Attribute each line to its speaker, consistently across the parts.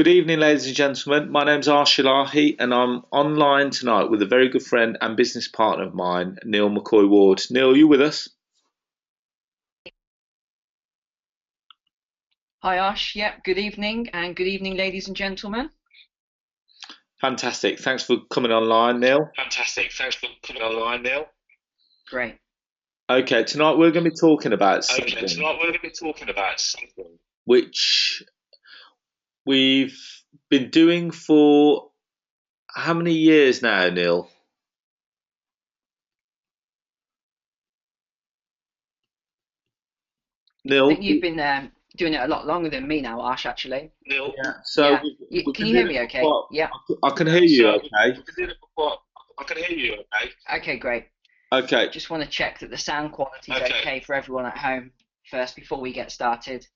Speaker 1: Good evening, ladies and gentlemen. My name's Arsh Ellahi, and I'm online tonight with a very good friend and business partner of mine, Neil McCoy-Ward. Neil, are you with us?
Speaker 2: Hi Ash, yeah, good evening and good evening ladies and gentlemen.
Speaker 1: Fantastic. Thanks for coming online, Neil.
Speaker 3: Fantastic. Thanks for coming online, Neil.
Speaker 2: Great.
Speaker 1: Okay, tonight we're going to be talking about
Speaker 3: Okay,
Speaker 1: something
Speaker 3: tonight we're going to be talking about something.
Speaker 1: which we've been doing for how many years now, Neil?
Speaker 2: I
Speaker 1: Neil,
Speaker 2: think you've been doing it a lot longer than me now, Ash, actually.
Speaker 3: Neil,
Speaker 1: yeah. So
Speaker 2: Yeah.
Speaker 1: we've
Speaker 2: Can
Speaker 1: been
Speaker 2: you hear
Speaker 1: doing it
Speaker 2: me
Speaker 1: for
Speaker 2: okay?
Speaker 1: quite.
Speaker 2: Yeah.
Speaker 1: I can hear you.
Speaker 3: so
Speaker 1: Okay.
Speaker 3: we've been doing it before. I can hear you, okay?
Speaker 2: Okay, great.
Speaker 1: Okay.
Speaker 2: Just want to check that the sound quality is
Speaker 3: Okay.
Speaker 2: okay for everyone at home first before we get started.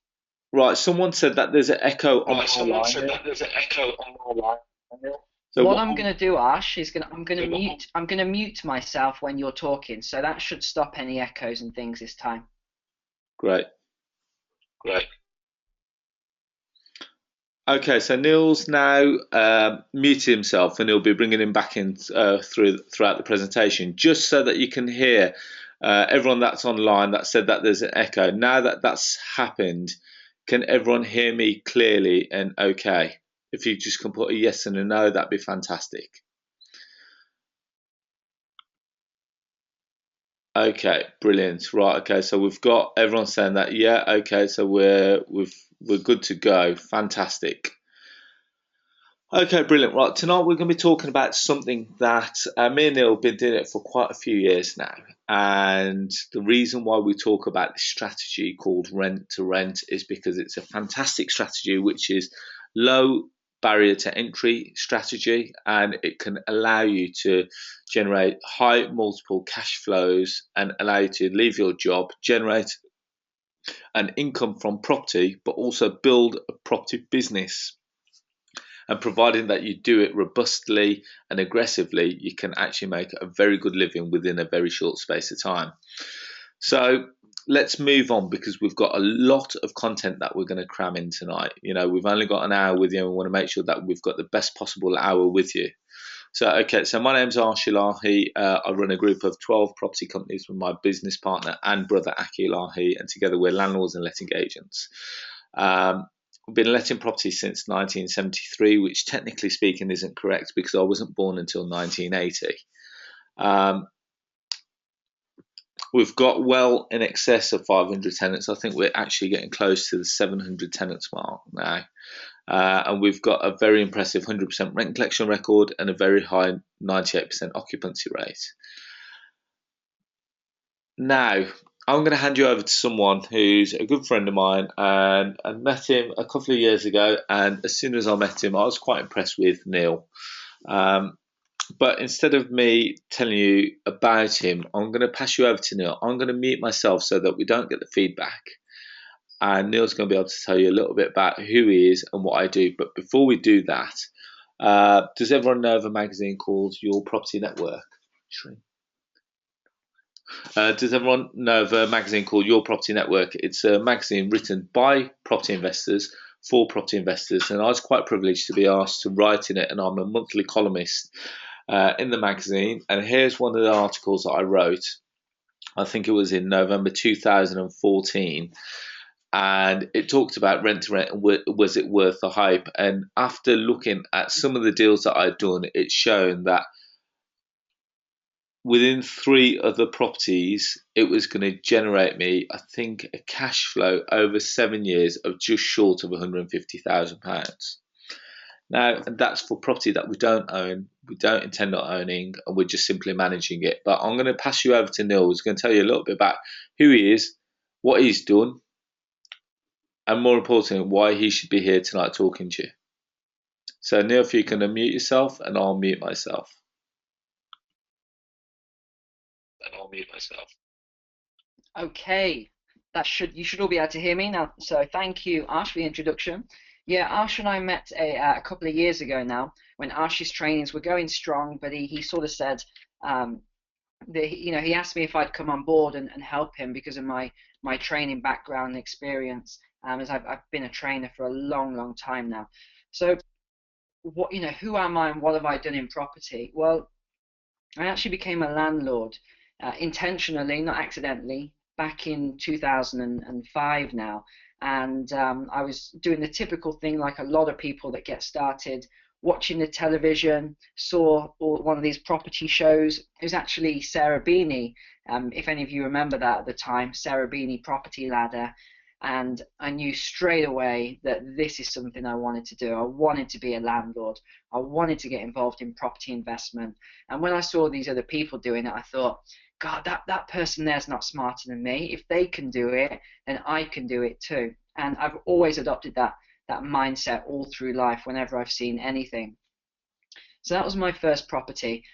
Speaker 1: Right. Someone said that there's an echo on
Speaker 3: Right,
Speaker 1: my
Speaker 3: someone
Speaker 1: line.
Speaker 3: said that there's an echo on my line. Neil.
Speaker 1: So
Speaker 2: What
Speaker 1: what?
Speaker 2: I'm gonna do, Ash, is I'm gonna
Speaker 3: So what?
Speaker 2: mute myself when you're talking, so that should stop any echoes and things this time.
Speaker 1: Great.
Speaker 3: Great.
Speaker 1: Okay, so Neil's now muted himself, and he'll be bringing him back in throughout the presentation, just so that you can hear everyone that's online that said that there's an echo. Now that that's happened, can everyone hear me clearly and okay? If you just can put a yes and a no, that'd be fantastic. Okay, brilliant. Right, okay, so we've got everyone saying that. Yeah, okay, so we're good to go. Fantastic. Okay, brilliant. Right, tonight we're going to be talking about something that me and Neil have been doing it for quite a few years now. And the reason why we talk about this strategy called rent to rent is because it's a fantastic strategy, which is low barrier to entry strategy, and it can allow you to generate high multiple cash flows and allow you to leave your job, generate an income from property, but also build a property business. And providing that you do it robustly and aggressively, you can actually make a very good living within a very short space of time. So let's move on, because we've got a lot of content that we're going to cram in tonight. You know, we've only got an hour with you, and we want to make sure that we've got the best possible hour with you. So, okay, so my name's Arsh Ellahi. I run a group of 12 property companies with my business partner and brother Aki Ellahi, and together we're landlords and letting agents. We've been letting properties since 1973, which technically speaking isn't correct because I wasn't born until 1980. We've got well in excess of 500 tenants. I think we're actually getting close to the 700 tenants mark now. And we've got a very impressive 100% rent collection record and a very high 98% occupancy rate. Now, I'm going to hand you over to someone who's a good friend of mine, and I met him a couple of years ago, and as soon as I met him, I was quite impressed with Neil. But instead of me telling you about him, I'm going to pass you over to Neil. I'm going to mute myself so that we don't get the feedback. And Neil's going to be able to tell you a little bit about who he is and what I do. But before we do that, does everyone know of a magazine called Your Property Network? Does everyone know of a magazine called Your Property Network? It's a magazine written by property investors for property investors, and I was quite privileged to be asked to write in it, and I'm a monthly columnist in the magazine. And here's one of the articles that I wrote. I think it was in November 2014, and it talked about rent to rent and was it worth the hype. And after looking at some of the deals that I'd done, it's shown that within 3 other properties, it was going to generate me, I think, a cash flow over 7 years of just short of £150,000. Now, and that's for property that we don't own, we don't intend on owning, and we're just simply managing it. But I'm going to pass you over to Neil, who's going to tell you a little bit about who he is, what he's done, and more importantly, why he should be here tonight talking to you. So, Neil, if you can unmute yourself, and I'll mute myself.
Speaker 2: Okay, you should all be able to hear me now. So thank you, Ash, for the introduction. Yeah, Ash and I met a couple of years ago now when Ash's trainings were going strong, but he sort of said that he asked me if I'd come on board and help him because of my training background and experience, as I've been a trainer for a long time now. So what, who am I and what have I done in property? Well, I actually became a landlord intentionally, not accidentally, back in 2005 now. And I was doing the typical thing like a lot of people that get started, watching the television, saw one of these property shows. It was actually Sarah Beanie, if any of you remember that at the time, Sarah Beanie Property Ladder. And I knew straight away that this is something I wanted to do. I wanted to be a landlord. I wanted to get involved in property investment. And when I saw these other people doing it, I thought, God, that person there's not smarter than me. If they can do it, then I can do it too. And I've always adopted that mindset all through life whenever I've seen anything. So that was my first property.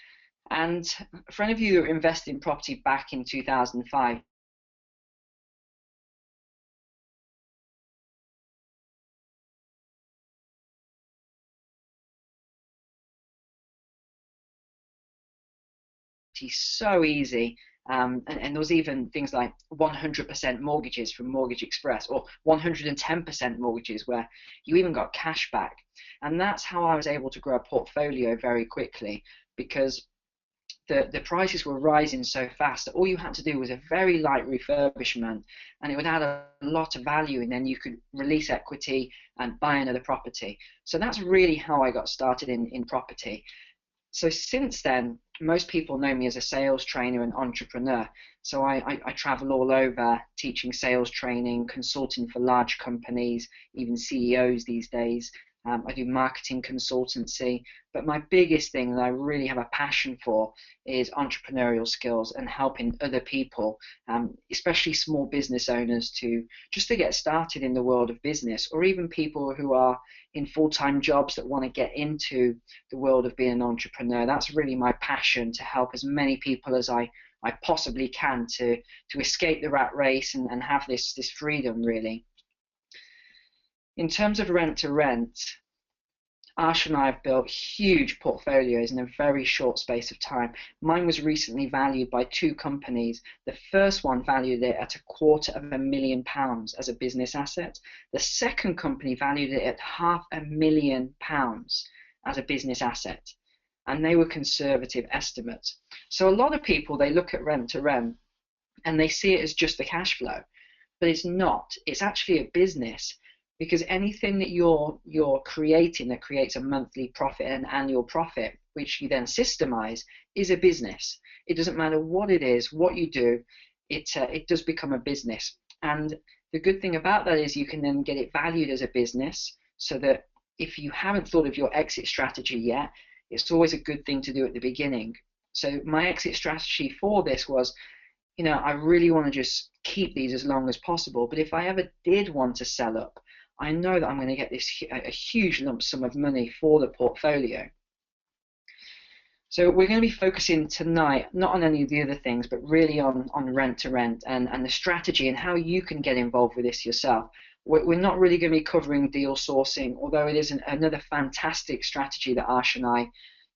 Speaker 2: And for any of you who invested in property back in 2005, so easy. And there was even things like 100% mortgages from Mortgage Express, or 110% mortgages where you even got cash back. And that's how I was able to grow a portfolio very quickly, because the prices were rising so fast that all you had to do was a very light refurbishment and it would add a lot of value, and then you could release equity and buy another property. So that's really how I got started in property. So since then, most people know me as a sales trainer and entrepreneur. So I travel all over teaching sales training, consulting for large companies, even CEOs these days. I do marketing consultancy, but my biggest thing that I really have a passion for is entrepreneurial skills and helping other people, especially small business owners, to get started in the world of business, or even people who are in full-time jobs that want to get into the world of being an entrepreneur. That's really my passion, to help as many people as I possibly can to escape the rat race and have this freedom, really. In terms of rent to rent, Arsh and I have built huge portfolios in a very short space of time. Mine was recently valued by two companies. The first one valued it at £250,000 as a business asset. The second company valued it at £500,000 as a business asset. And they were conservative estimates. So a lot of people, they look at rent to rent and they see it as just the cash flow, but it's not. It's actually a business, because anything that you're creating that creates a monthly profit and annual profit, which you then systemize, is a business. It doesn't matter what it is, what you do, it does become a business. And the good thing about that is you can then get it valued as a business, so that if you haven't thought of your exit strategy yet, it's always a good thing to do at the beginning. So my exit strategy for this was, I really want to just keep these as long as possible, but if I ever did want to sell up, I know that I'm going to get a huge lump sum of money for the portfolio. So we're going to be focusing tonight not on any of the other things, but really on rent to rent and the strategy and how you can get involved with this yourself. We're not really going to be covering deal sourcing, although it is another fantastic strategy that Arsh and I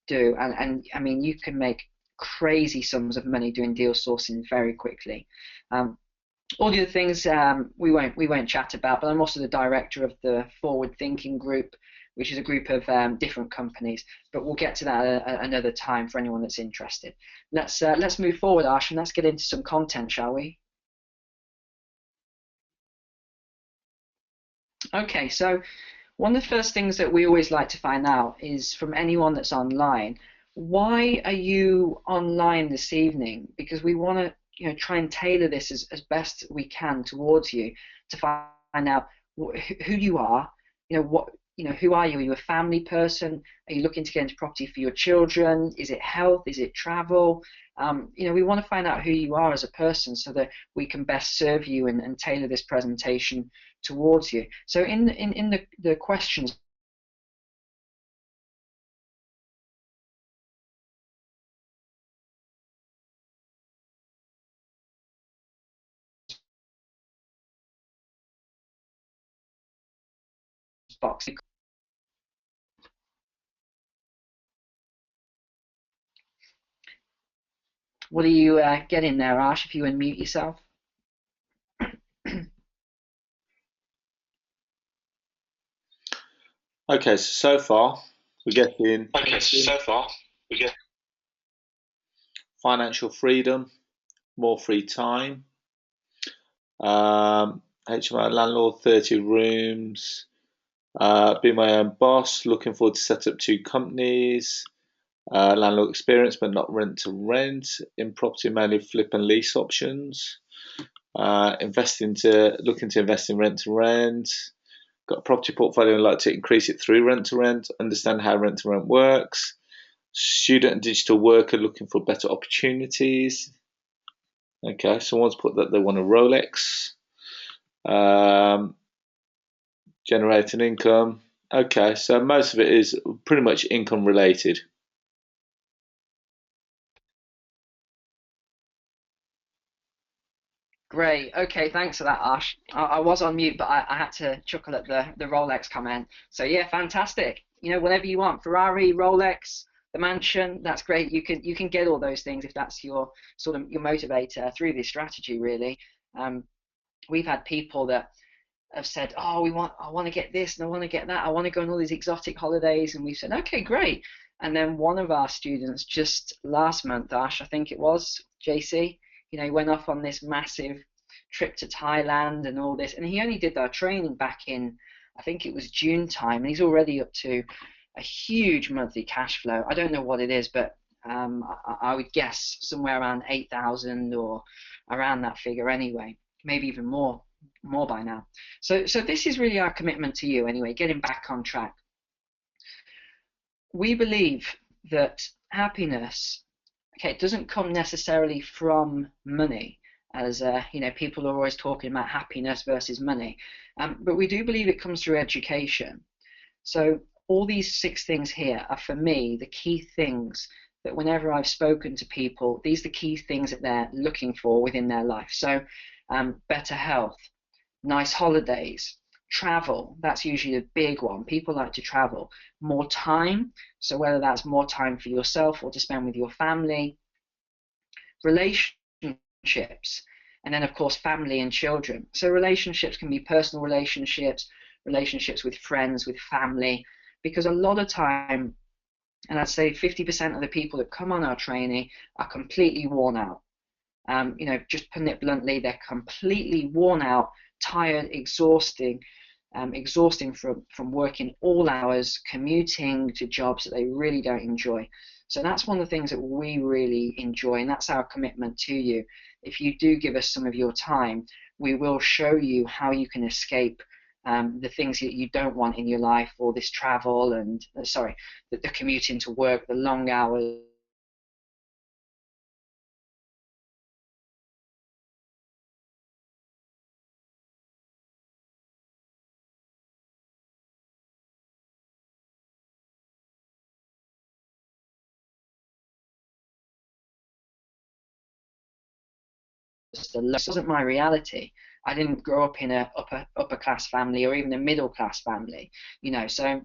Speaker 2: do. And I mean, you can make crazy sums of money doing deal sourcing very quickly. All the other things we won't chat about, but I'm also the director of the Forward Thinking Group, which is a group of different companies. But we'll get to that another time for anyone that's interested. Let's move forward, Arsh, and let's get into some content, shall we? Okay, so one of the first things that we always like to find out is from anyone that's online, why are you online this evening? Because we want to try and tailor this as best we can towards you to find out who you are, who are you? Are you a family person? Are you looking to get into property for your children? Is it health? Is it travel? We want to find out who you are as a person so that we can best serve you and tailor this presentation towards you. So in the questions box, what are you getting there, Arsh, if you unmute yourself?
Speaker 1: Okay, so far we're getting
Speaker 3: Okay, so far we get
Speaker 1: financial freedom, more free time, HMO landlord, 30 rooms, be my own boss, looking forward to set up 2 companies, landlord experience but not rent to rent, in property mainly flip and lease options, looking to invest in rent to rent, got a property portfolio and like to increase it through rent to rent, understand how rent to rent works, student and digital worker looking for better opportunities. Okay, someone's put that they want a Rolex, generate an income. Okay, so most of it is pretty much income related.
Speaker 2: Great. Okay, thanks for that, Ash. I was on mute, but I had to chuckle at the Rolex comment. So yeah, fantastic. You know, whatever you want, Ferrari, Rolex, the mansion, that's great. You can get all those things if that's your sort of your motivator through this strategy, really. Um, we've had people that have said, "Oh, I want to get this and I want to get that. I want to go on all these exotic holidays," and we've said, "Okay, great." And then one of our students just last month, Ash, I think it was, JC, he went off on this massive trip to Thailand and all this, and he only did our training back in, I think it was June time, and he's already up to a huge monthly cash flow. I don't know what it is, but I would guess somewhere around 8,000 or around that figure anyway, maybe even more by now. So this is really our commitment to you anyway, getting back on track. We believe that happiness, okay, it doesn't come necessarily from money, as people are always talking about happiness versus money, but we do believe it comes through education. So all these 6 things here are, for me, the key things that whenever I've spoken to people, these are the key things that they're looking for within their life. So better health, nice holidays, travel, that's usually a big one. People like to travel. More time, so whether that's more time for yourself or to spend with your family, relationships, and then of course family and children. So relationships can be personal relationships, relationships with friends, with family, because a lot of time, and I'd say 50% of the people that come on our training are completely worn out. Just putting it bluntly, they're completely worn out, tired, exhausting from working all hours, commuting to jobs that they really don't enjoy. So that's one of the things that we really enjoy, and that's our commitment to you. If you do give us some of your time, we will show you how you can escape the things that you don't want in your life, or this travel and the commuting to work, the long hours. This wasn't my reality. I didn't grow up in a upper class family or even a middle class family, So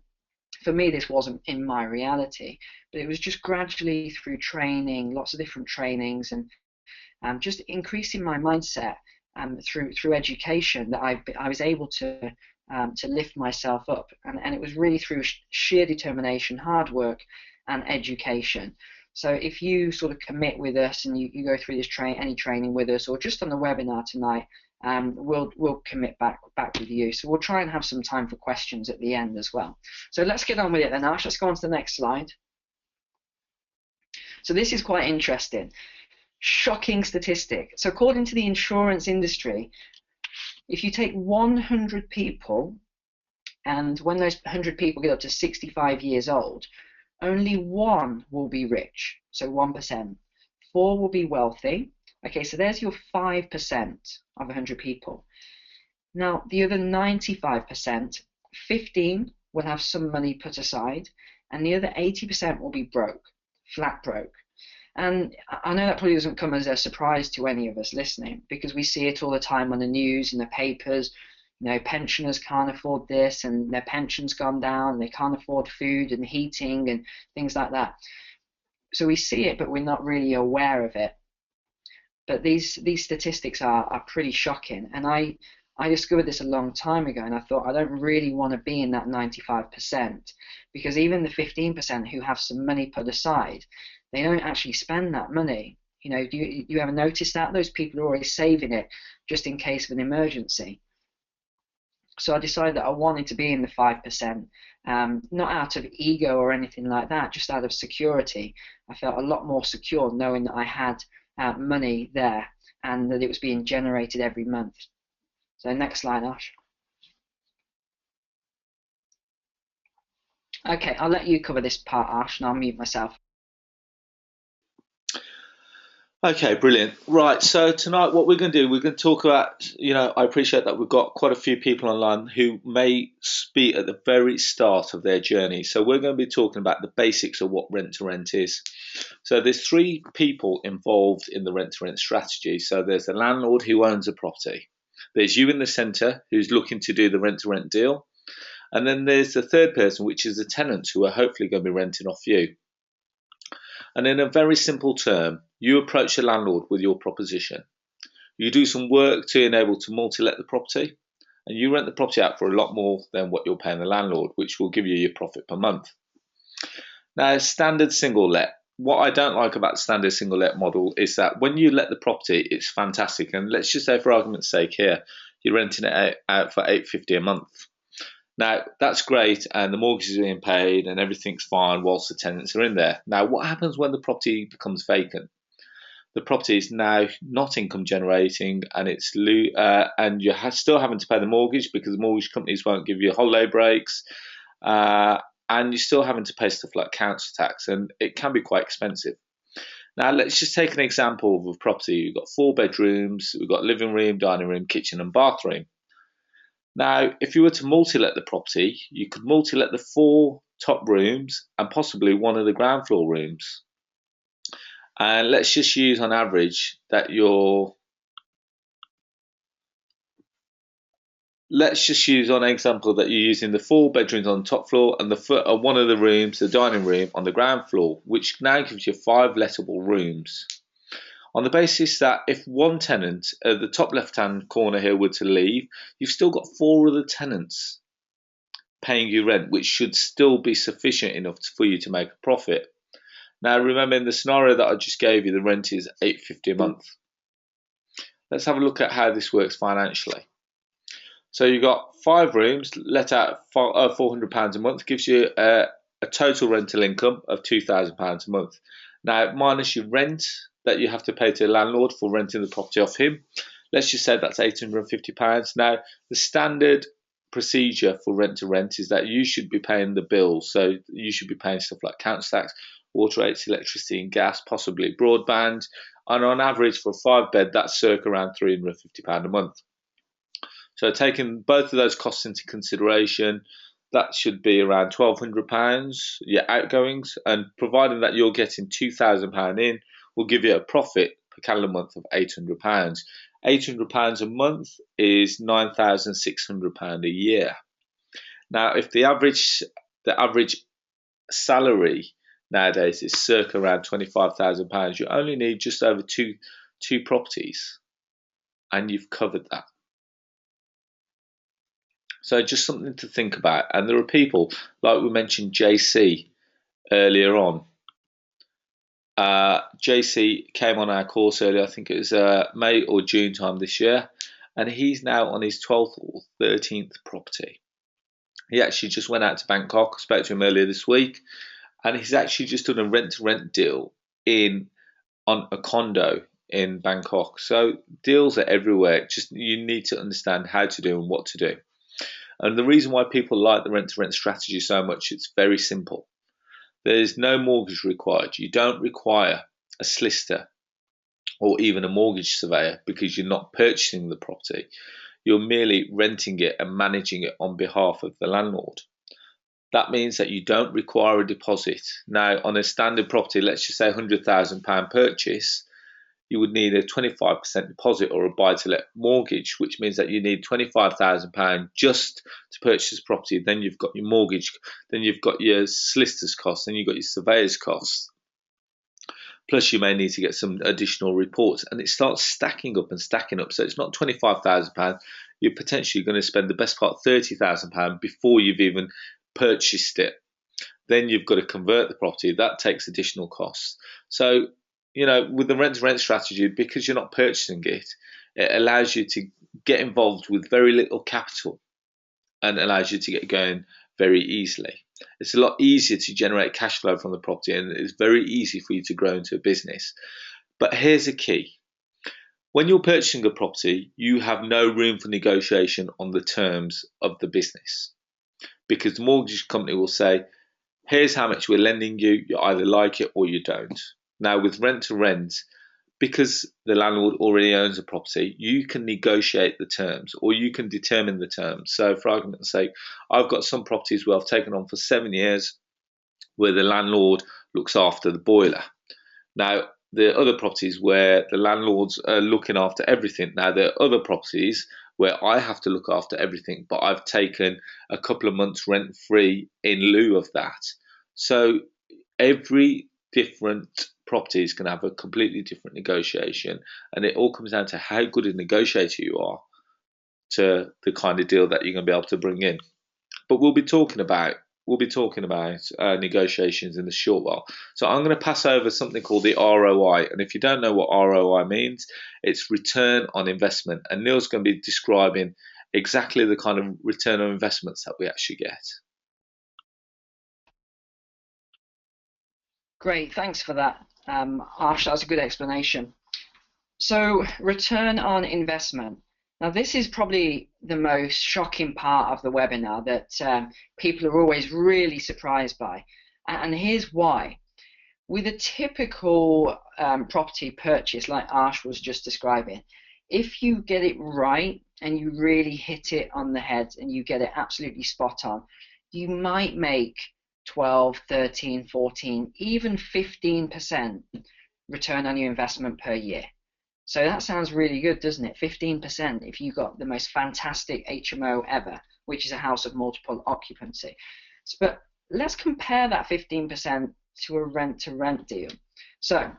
Speaker 2: for me, this wasn't in my reality. But it was just gradually through training, lots of different trainings, and just increasing my mindset through education that I was able to lift myself up, and it was really through sheer determination, hard work, and education. So if you sort of commit with us and you go through this any training with us, or just on the webinar tonight, we'll commit back with you. So we'll try and have some time for questions at the end as well. So let's get on with it then, Ash. Let's go on to the next slide. So this is quite interesting. Shocking statistic. So according to the insurance industry, if you take 100 people, and when those 100 people get up to 65 years old, only 1 will be rich, so 1%. 4 will be wealthy. Okay, so there's your 5% of 100 people. Now, the other 95%, 15 will have some money put aside, and the other 80% will be broke, flat broke. And I know that probably doesn't come as a surprise to any of us listening, because we see it all the time on the news and the papers. Pensioners can't afford this, and their pension's gone down, and they can't afford food and heating and things like that. So we see it, but we're not really aware of it. But these statistics are pretty shocking, and I I discovered this a long time ago, and I thought I don't really want to be in that 95%, because even the 15% who have some money put aside, they don't actually spend that money. You know, do you ever notice that? Those people are always saving it just in case of an emergency. So I decided that I wanted to be in the 5%, not out of ego or anything like that, just out of security. I felt a lot more secure knowing that I had money there and that it was being generated every month. So next slide, Ash. Okay, I'll let you cover this part, Ash, and I'll mute myself.
Speaker 1: Okay, brilliant. Right, so tonight what we're going to do, we're going to talk about, I appreciate that we've got quite a few people online who may be at the very start of their journey. So we're going to be talking about the basics of what rent-to-rent is. So there's three people involved in the rent-to-rent strategy. So there's the landlord who owns a property. There's you in the centre who's looking to do the rent-to-rent deal. And then there's the third person, which is the tenants who are hopefully going to be renting off you. And in a very simple term, you approach the landlord with your proposition. You do some work to enable to multi-let the property, and you rent the property out for a lot more than what you're paying the landlord, which will give you your profit per month. Now, standard single let. What I don't like about the standard single let model is that when you let the property, it's fantastic. And let's just say, for argument's sake here, you're renting it out for $850 a month. Now, that's great, and the mortgage is being paid and everything's fine whilst the tenants are in there. Now, what happens when the property becomes vacant? The property is now not income generating, and and you're still having to pay the mortgage because the mortgage companies won't give you holiday breaks, and you're still having to pay stuff like council tax, and it can be quite expensive. Now, let's just take an example of a property. You've got 4 bedrooms, we've got living room, dining room, kitchen and bathroom. Now, if you were to multi-let the property, you could multi-let the 4 top rooms and possibly one of the ground floor rooms. And let's just use on average that let's just use on example that you're using the 4 bedrooms on the top floor and one of the rooms, the dining room, on the ground floor, which now gives you 5 lettable rooms. On the basis that if one tenant at the top left-hand corner here were to leave, you've still got 4 other tenants paying you rent, which should still be sufficient enough for you to make a profit. Now, remember, in the scenario that I just gave you, the rent is $850 a month. Let's have a look at how this works financially. So you've got 5 rooms, let out £400 a month, gives you a total rental income of £2,000 a month. Now, minus your rent that you have to pay to the landlord for renting the property off him, let's just say that's £850. Now, the standard procedure for rent-to-rent is that you should be paying the bills. So you should be paying stuff like council tax, water rates, electricity and gas, possibly broadband. And on average for a 5-bed, that's circa around £350 a month. So taking both of those costs into consideration, that should be around £1,200, your outgoings, and providing that you're getting £2,000 in, will give you a profit per calendar month of £800. £800 a month is £9,600 a year. Now, if the average salary nowadays is circa around £25,000, you only need just over two properties, and you've covered that. So just something to think about. And there are people, like we mentioned JC earlier on. JC came on our course earlier, I think it was May or June time this year, and he's now on his 12th or 13th property. He actually just went out to Bangkok, I spoke to him earlier this week, and he's actually just done a rent-to-rent deal on a condo in Bangkok. So deals are everywhere, just you need to understand how to do and what to do. And the reason why people like the rent-to-rent strategy so much, it's very simple. There's no mortgage required. You don't require a solicitor or even a mortgage surveyor because you're not purchasing the property. You're merely renting it and managing it on behalf of the landlord. That means that you don't require a deposit. Now, on a standard property, let's just say £100,000 purchase, you would need a 25% deposit or a buy-to-let mortgage, which means that you need £25,000 just to purchase this property. Then you've got your mortgage, then you've got your solicitor's costs, then you've got your surveyor's costs. Plus, you may need to get some additional reports, and it starts stacking up and stacking up. So it's not £25,000, you're potentially going to spend the best part of £30,000 before you've even purchased it. Then you've got to convert the property. That takes additional costs. So, with the rent-to-rent strategy, because you're not purchasing it, it allows you to get involved with very little capital and allows you to get going very easily. It's a lot easier to generate cash flow from the property, and it's very easy for you to grow into a business. But here's the key. When you're purchasing a property, you have no room for negotiation on the terms of the business, because the mortgage company will say, here's how much we're lending you, you either like it or you don't. Now, with rent to rent, because the landlord already owns a property, you can negotiate the terms, or you can determine the terms. So for argument's sake, I've got some properties where I've taken on for 7 years where the landlord looks after the boiler. Now, there are other properties where the landlords are looking after everything. Now, there are other properties where I have to look after everything, but I've taken a couple of months rent free in lieu of that. So every different property is going to have a completely different negotiation, and it all comes down to how good a negotiator you are to the kind of deal that you're going to be able to bring in. But we'll be talking about negotiations in a short while. So I'm going to pass over something called the ROI. And if you don't know what ROI means, it's return on investment. And Neil's going to be describing exactly the kind of return on investments that we actually get.
Speaker 2: Great, thanks for that, Arsh. That was a good explanation. So return on investment. Now, this is probably the most shocking part of the webinar that people are always really surprised by. And here's why. With a typical property purchase, like Arsh was just describing, if you get it right and you really hit it on the head and you get it absolutely spot on, you might make 12, 13, 14, even 15% return on your investment per year. So that sounds really good, doesn't it? 15% if you got the most fantastic HMO ever, which is a house of multiple occupancy. But let's compare that 15% to a rent-to-rent deal. So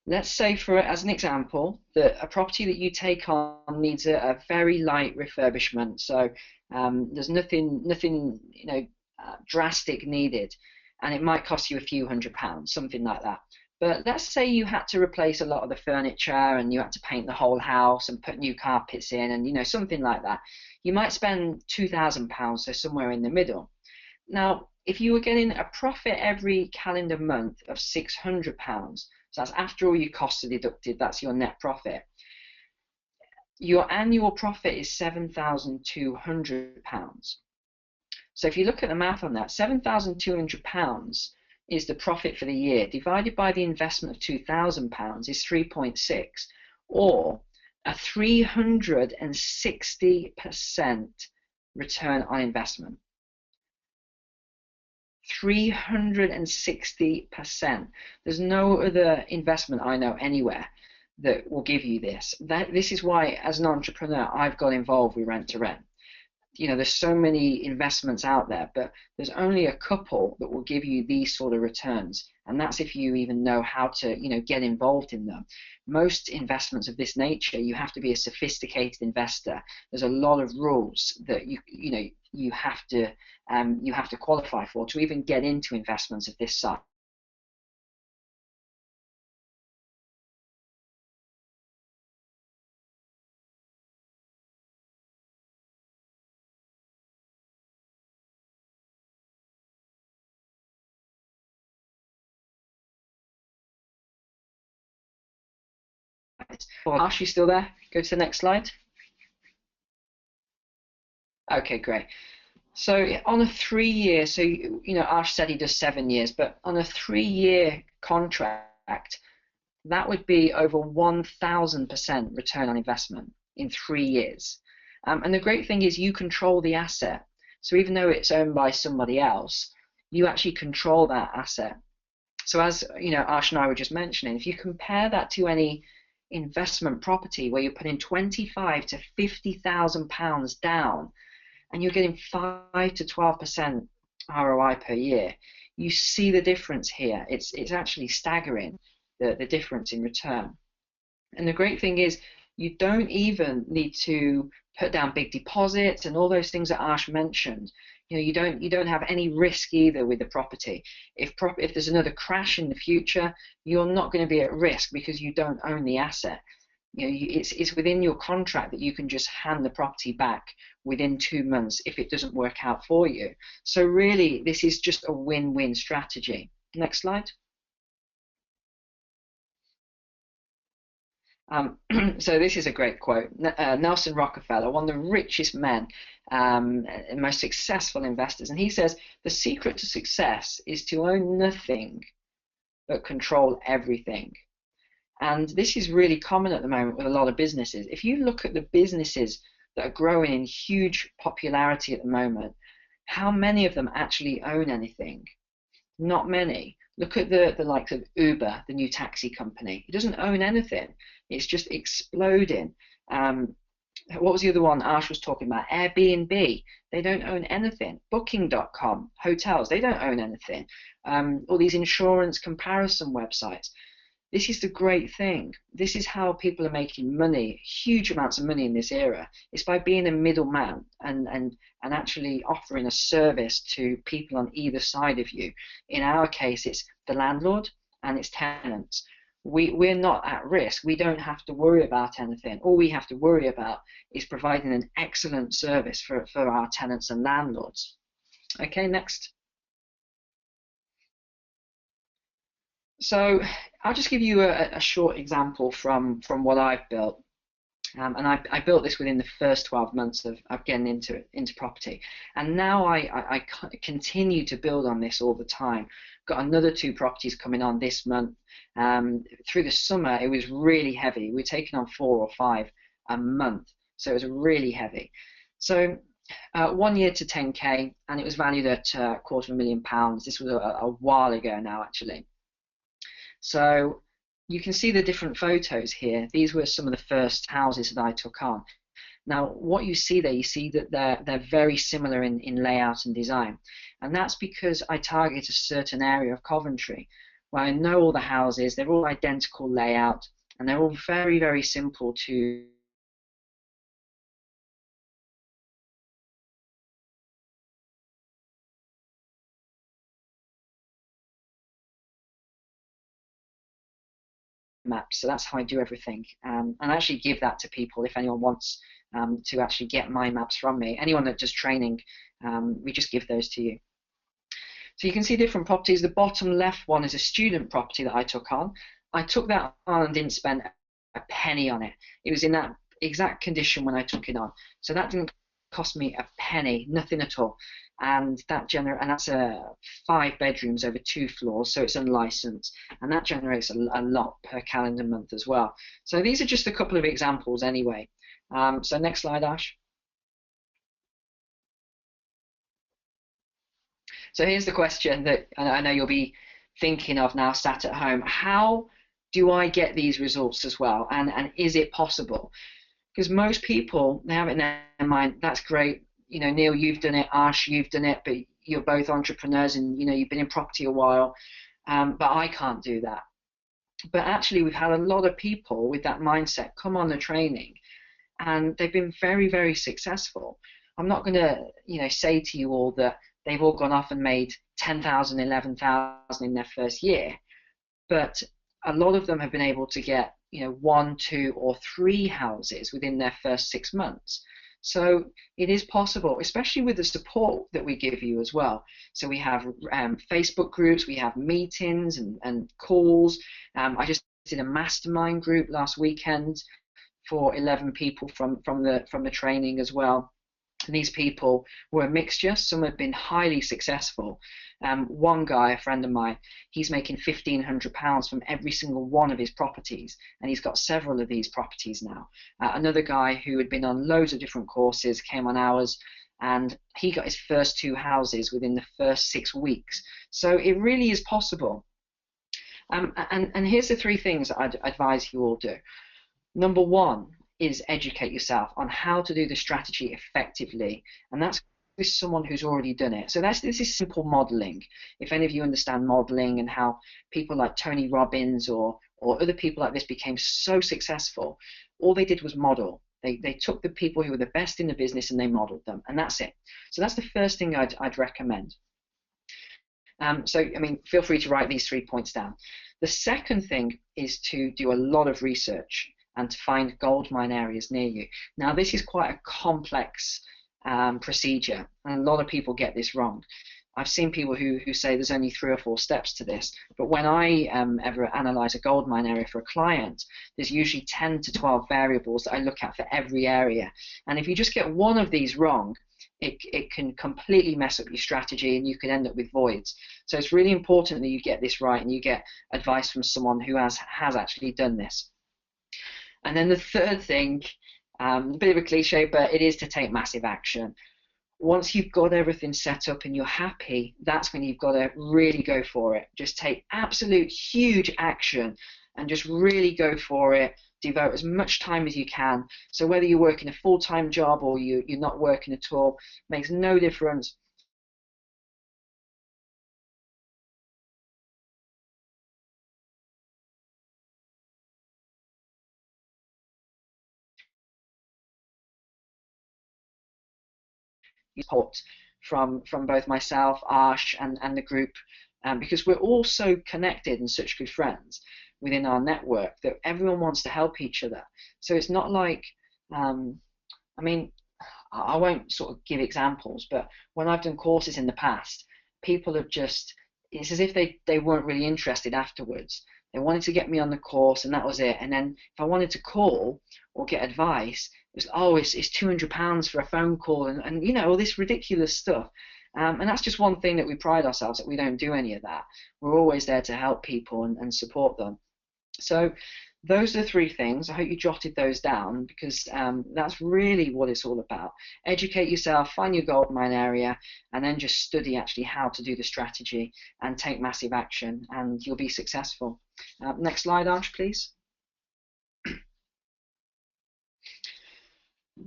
Speaker 2: let's say, as an example, that a property that you take on needs a very light refurbishment. So there's nothing drastic needed, and it might cost you a few £100s, something like that. But let's say you had to replace a lot of the furniture and you had to paint the whole house and put new carpets in and something like that. You might spend £2,000, so somewhere in the middle. Now, if you were getting a profit every calendar month of £600, so that's after all your costs are deducted, that's your net profit. Your annual profit is £7,200. So if you look at the math on that, £7,200 is the profit for the year, divided by the investment of £2,000 is 3.6, or a 360% return on investment. 360%. There's no other investment I know anywhere that will give you this. This is why, as an entrepreneur, I've got involved with rent to rent. There's so many investments out there, but there's only a couple that will give you these sort of returns, and that's if you even know how to, get involved in them. Most investments of this nature, you have to be a sophisticated investor. There's a lot of rules that you have to qualify for to even get into investments of this size. Arsh, you still there? Go to the next slide. Okay, great. So on a 3-year, so Arsh said he does 7 years, but on a 3-year contract, that would be over 1,000% return on investment in 3 years. And the great thing is you control the asset. So even though it's owned by somebody else, you actually control that asset. So as Arsh and I were just mentioning, if you compare that to any investment property where you're putting £25,000 to £50,000 down and you're getting 5 to 12% ROI per year, you see the difference here. It's actually staggering, the difference in return. And the great thing is you don't even need to put down big deposits and all those things that Arsh mentioned. You don't have any risk either with the property. If there's another crash in the future, you're not going to be at risk because you don't own the asset. It's within your contract that you can just hand the property back within 2 months if it doesn't work out for you. So really, this is just a win-win strategy. Next slide. So this is a great quote. Nelson Rockefeller, one of the richest men and most successful investors, and he says, the secret to success is to own nothing but control everything. And this is really common at the moment with a lot of businesses. If you look at the businesses that are growing in huge popularity at the moment, how many of them actually own anything? Not many. Look at the likes of Uber, the new taxi company. It doesn't own anything. It's just exploding. What was the other one Arsh was talking about? Airbnb. They don't own anything. Booking.com, hotels, they don't own anything. All these insurance comparison websites. This is the great thing. This is how people are making money, huge amounts of money in this era. It's by being a middleman and actually offering a service to people on either side of you. In our case, it's the landlord and its tenants. We're not at risk. We don't have to worry about anything. All we have to worry about is providing an excellent service for our tenants and landlords. Okay, next. So I'll just give you a short example from what I've built. And I built this within the first 12 months of getting into property. And now I continue to build on this all the time. Got another 2 properties coming on this month. Through the summer, it was really heavy. We were taking on 4 or 5 a month. So it was really heavy. So 1 year to 10K, and it was valued at £250,000. This was a while ago now, actually. So you can see the different photos here. These were some of the first houses that I took on. Now, what you see there, you see that they're very similar in layout and design. And that's because I target a certain area of Coventry where I know all the houses, they're all identical layout, and they're all very, very simple to maps. So that's how I do everything, and I actually give that to people if anyone wants to actually get my maps from me. Anyone that does training, we just give those to you. So you can see different properties. The bottom left one is a student property that I took on. I took that on and didn't spend a penny on it. It was in that exact condition when I took it on. So that didn't cost me a penny, nothing at all. And that's 5 bedrooms over 2 floors, so it's unlicensed, and that generates a lot per calendar month as well. So these are just a couple of examples anyway. So next slide, Ash. So here's the question that I know you'll be thinking of now, sat at home. How do I get these results as well, and is it possible? Because most people, they have it in their mind, that's great, Neil, you've done it, Arsh, you've done it, but you're both entrepreneurs and you've been in property a while, but I can't do that. But actually, we've had a lot of people with that mindset come on the training, and they've been very, very successful. I'm not going to say to you all that they've all gone off and made 10,000, 11,000 in their first year, but a lot of them have been able to get 1, 2, or 3 houses within their first 6 months. So it is possible, especially with the support that we give you as well. So we have Facebook groups, we have meetings and calls. I just did a mastermind group last weekend for 11 people from the training as well. And these people were a mixture. Some have been highly successful. One guy, a friend of mine, he's making £1,500 from every single one of his properties, and he's got several of these properties now. Another guy who had been on loads of different courses came on ours, and he got his first 2 houses within the first 6 weeks. So it really is possible. And here's the 3 things that I'd advise you all do. Number 1 is educate yourself on how to do the strategy effectively, and that's with someone who's already done it. So this is simple modeling. If any of you understand modeling and how people like Tony Robbins or other people like this became so successful, all they did was model. They took the people who were the best in the business and they modeled them, and that's it. So that's the first thing I'd recommend. So, I mean, feel free to write these 3 points down. The second thing is to do a lot of research and to find gold mine areas near you. Now, this is quite a complex procedure, and a lot of people get this wrong. I've seen people who say there's only 3 or 4 steps to this, but when I ever analyze a gold mine area for a client, there's usually 10 to 12 variables that I look at for every area. And if you just get one of these wrong, it can completely mess up your strategy and you could end up with voids. So it's really important that you get this right and you get advice from someone who has actually done this. And then the third thing, a bit of a cliche, but it is to take massive action. Once you've got everything set up and you're happy, that's when you've got to really go for it. Just take absolute huge action and just really go for it. Devote as much time as you can. So whether you're working a full-time job or you're not working at all, makes no difference. Support from both myself, Arsh, and the group, because we're all so connected and such good friends within our network that everyone wants to help each other. So it's not like, I mean, I won't sort of give examples, but when I've done courses in the past, people have just, it's as if they weren't really interested afterwards. They wanted to get me on the course and that was it. And then if I wanted to call or get advice, it was, oh, it's £200 for a phone call and you know, all this ridiculous stuff. And that's just one thing that we pride ourselves that we don't do any of that. We're always there to help people and support them. So those are the 3 things. I hope you jotted those down because that's really what it's all about. Educate yourself, find your gold mine area, and then just study actually how to do the strategy and take massive action, and you'll be successful. Next slide, Arsh, please.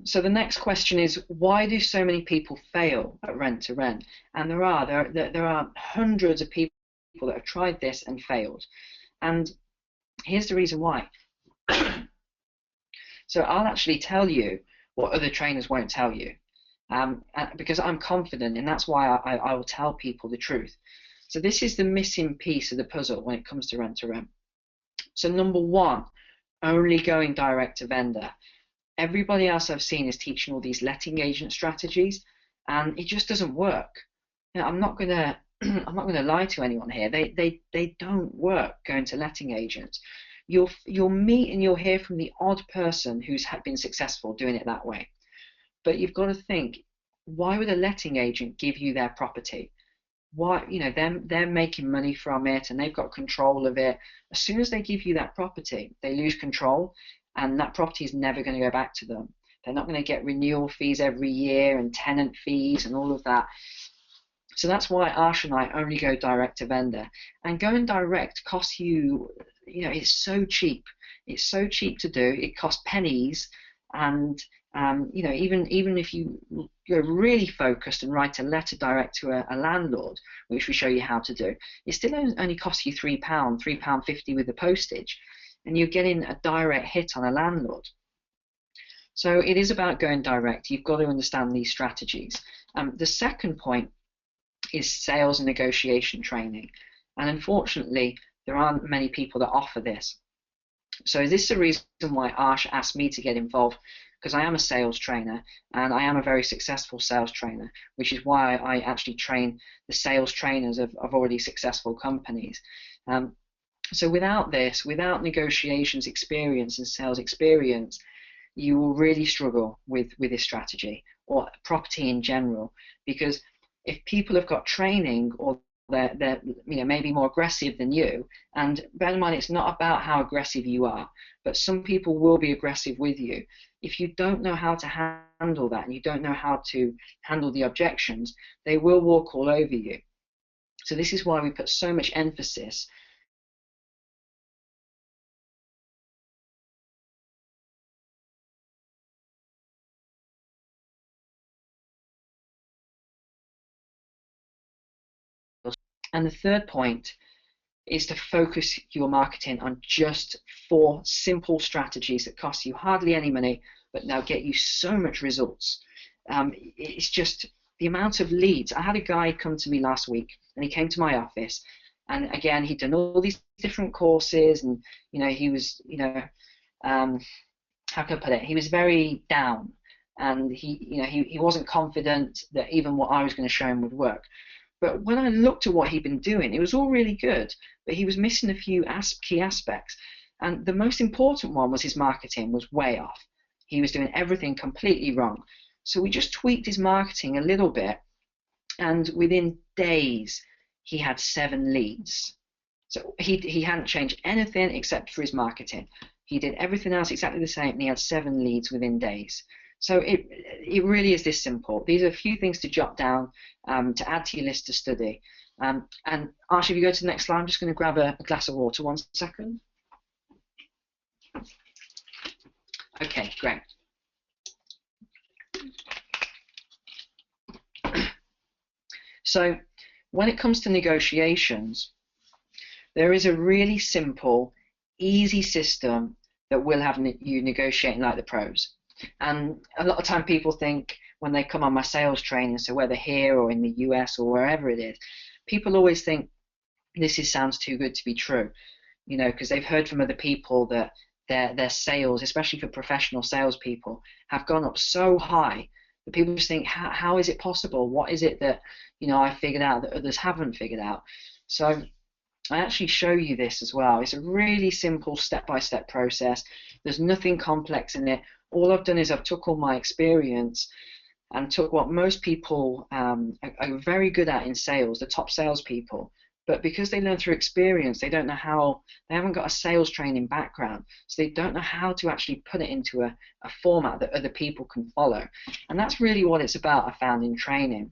Speaker 2: So the next question is, why do so many people fail at rent-to-rent? And there are hundreds of people that have tried this and failed. And here's the reason why. So I'll actually tell you what other trainers won't tell you, because I'm confident, and that's why I will tell people the truth. So this is the missing piece of the puzzle when it comes to rent-to-rent. So number 1, only going direct to vendor. Everybody else I've seen is teaching all these letting agent strategies, and it just doesn't work. You know, I'm not gonna lie to anyone here. They don't work going to letting agents. You'll meet and you'll hear from the odd person who's been successful doing it that way. But you've got to think, why would a letting agent give you their property? Why, you know, they're making money from it and they've got control of it. As soon as they give you that property, they lose control, and that property is never going to go back to them. They're not going to get renewal fees every year and tenant fees and all of that. So that's why Arsh and I only go direct to vendor. And going direct costs you, you know, it's so cheap. It's so cheap to do. It costs pennies, and you know, even if you go really focused and write a letter direct to a landlord, which we show you how to do, it still only costs you £3, £3.50 with the postage, and you're getting a direct hit on a landlord. So it is about going direct. You've got to understand these strategies. The second point is sales and negotiation training, and unfortunately there aren't many people that offer this. So this is the reason why Arsh asked me to get involved, because I am a sales trainer and I am a very successful sales trainer, which is why I actually train the sales trainers of already successful companies. So without this, without negotiations experience and sales experience, you will really struggle with this strategy or property in general, because if people have got training or they're you know, maybe more aggressive than you, and bear in mind it's not about how aggressive you are, but some people will be aggressive with you. If you don't know how to handle that and you don't know how to handle the objections, they will walk all over you. So this is why we put so much emphasis And the third point is to focus your marketing on just 4 simple strategies that cost you hardly any money, but they'll get you so much results. It's just the amount of leads. I had a guy come to me last week, and he came to my office, and again, he'd done all these different courses, and he was, how can I put it? He was very down, and he wasn't confident that even what I was going to show him would work. But when I looked at what he'd been doing, it was all really good, but he was missing a few key aspects. And the most important one was his marketing was way off. He was doing everything completely wrong. So we just tweaked his marketing a little bit, and within days, he had 7 leads. So he hadn't changed anything except for his marketing. He did everything else exactly the same, and he had 7 leads within days. So it really is this simple. These are a few things to jot down, to add to your list to study. And Arsh, if you go to the next slide, I'm just going to grab a glass of water. 1 second. Okay, great. So when it comes to negotiations, there is a really simple, easy system that will have you negotiating like the pros. And a lot of time people think when they come on my sales training, so whether here or in the US or wherever it is, people always think this sounds too good to be true, because they've heard from other people that their sales, especially for professional salespeople, have gone up so high that people just think, how is it possible? What is it that I figured out that others haven't figured out? So I actually show you this as well. It's a really simple step-by-step process. There's nothing complex in it. All I've done is I've took all my experience and took what most people are very good at in sales, the top salespeople, but because they learn through experience, they don't know how, they haven't got a sales training background, so they don't know how to actually put it into a format that other people can follow. And that's really what it's about, I found, in training.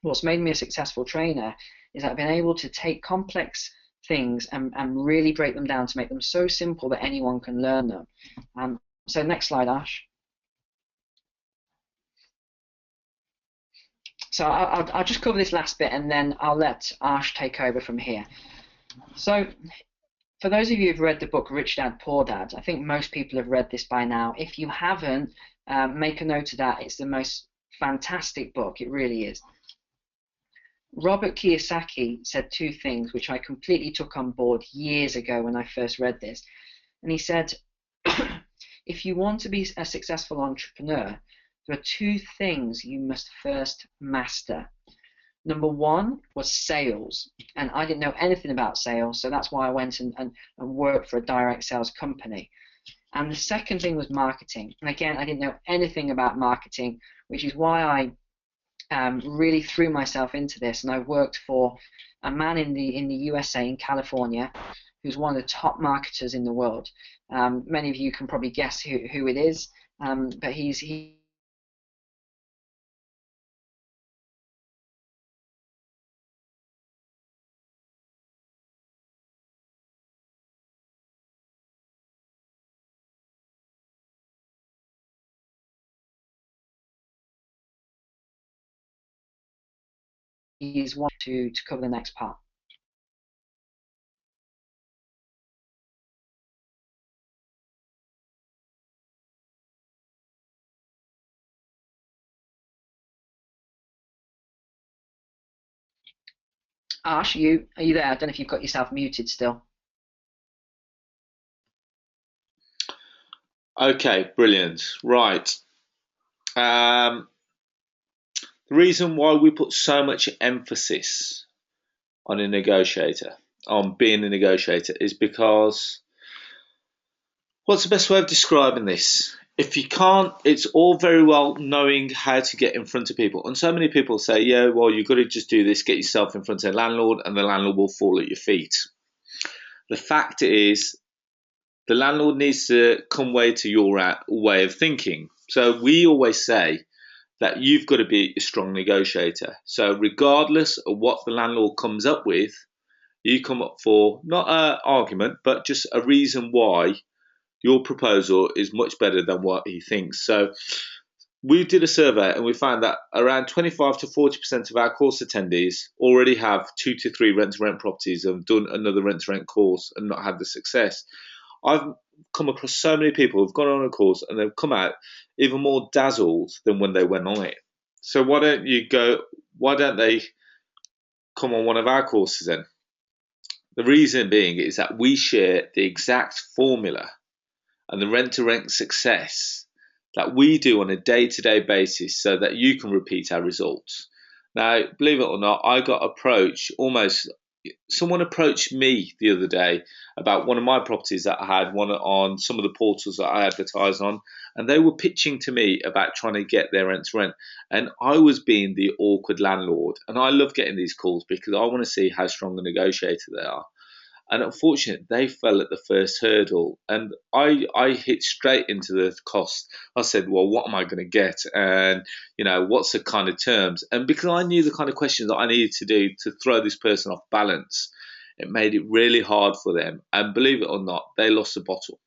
Speaker 2: What's made me a successful trainer is I've been able to take complex things and really break them down to make them so simple that anyone can learn them. So next slide, Arsh. So I'll just cover this last bit, and then I'll let Arsh take over from here. So for those of you who've read the book Rich Dad, Poor Dad, I think most people have read this by now. If you haven't, make a note of that. It's the most fantastic book. It really is. Robert Kiyosaki said 2 things which I completely took on board years ago when I first read this. And he said, if you want to be a successful entrepreneur, there are 2 things you must first master. Number 1 was sales, and I didn't know anything about sales, so that's why I went and worked for a direct sales company. And the second thing was marketing, and again, I didn't know anything about marketing, which is why I really threw myself into this, and I worked for a man in the USA, in California, who's one of the top marketers in the world. Many of you can probably guess who it is, but he's one to cover the next part. Arsh, are you there? I don't know if you've got yourself muted still.
Speaker 1: Okay, brilliant. Right. The reason why we put so much emphasis on a negotiator, on being a negotiator, is because, what's the best way of describing this? If you can't, it's all very well knowing how to get in front of people. And so many people say, yeah, well, you've got to just do this, get yourself in front of a landlord, and the landlord will fall at your feet. The fact is, the landlord needs to come to your way of thinking. So we always say that you've got to be a strong negotiator. So regardless of what the landlord comes up with, you come up for not an argument, but just a reason why your proposal is much better than what he thinks. So we did a survey, and we found that around 25 to 40% of our course attendees already have 2 to 3 rent-to-rent properties and have done another rent-to-rent course and not had the success. I've come across so many people who've gone on a course and they've come out even more dazzled than when they went on it. So why don't they come on one of our courses then? The reason being is that we share the exact formula and the rent-to-rent success that we do on a day-to-day basis so that you can repeat our results. Now, believe it or not, I got approached someone approached me the other day about one of my properties that I had, one on some of the portals that I advertise on, and they were pitching to me about trying to get their rent to rent. And I was being the awkward landlord. And I love getting these calls because I want to see how strong a negotiator they are. And unfortunately, they fell at the first hurdle, and I hit straight into the cost. I said, well, what am I going to get? And, what's the kind of terms? And because I knew the kind of questions that I needed to do to throw this person off balance, it made it really hard for them. And believe it or not, they lost the bottle.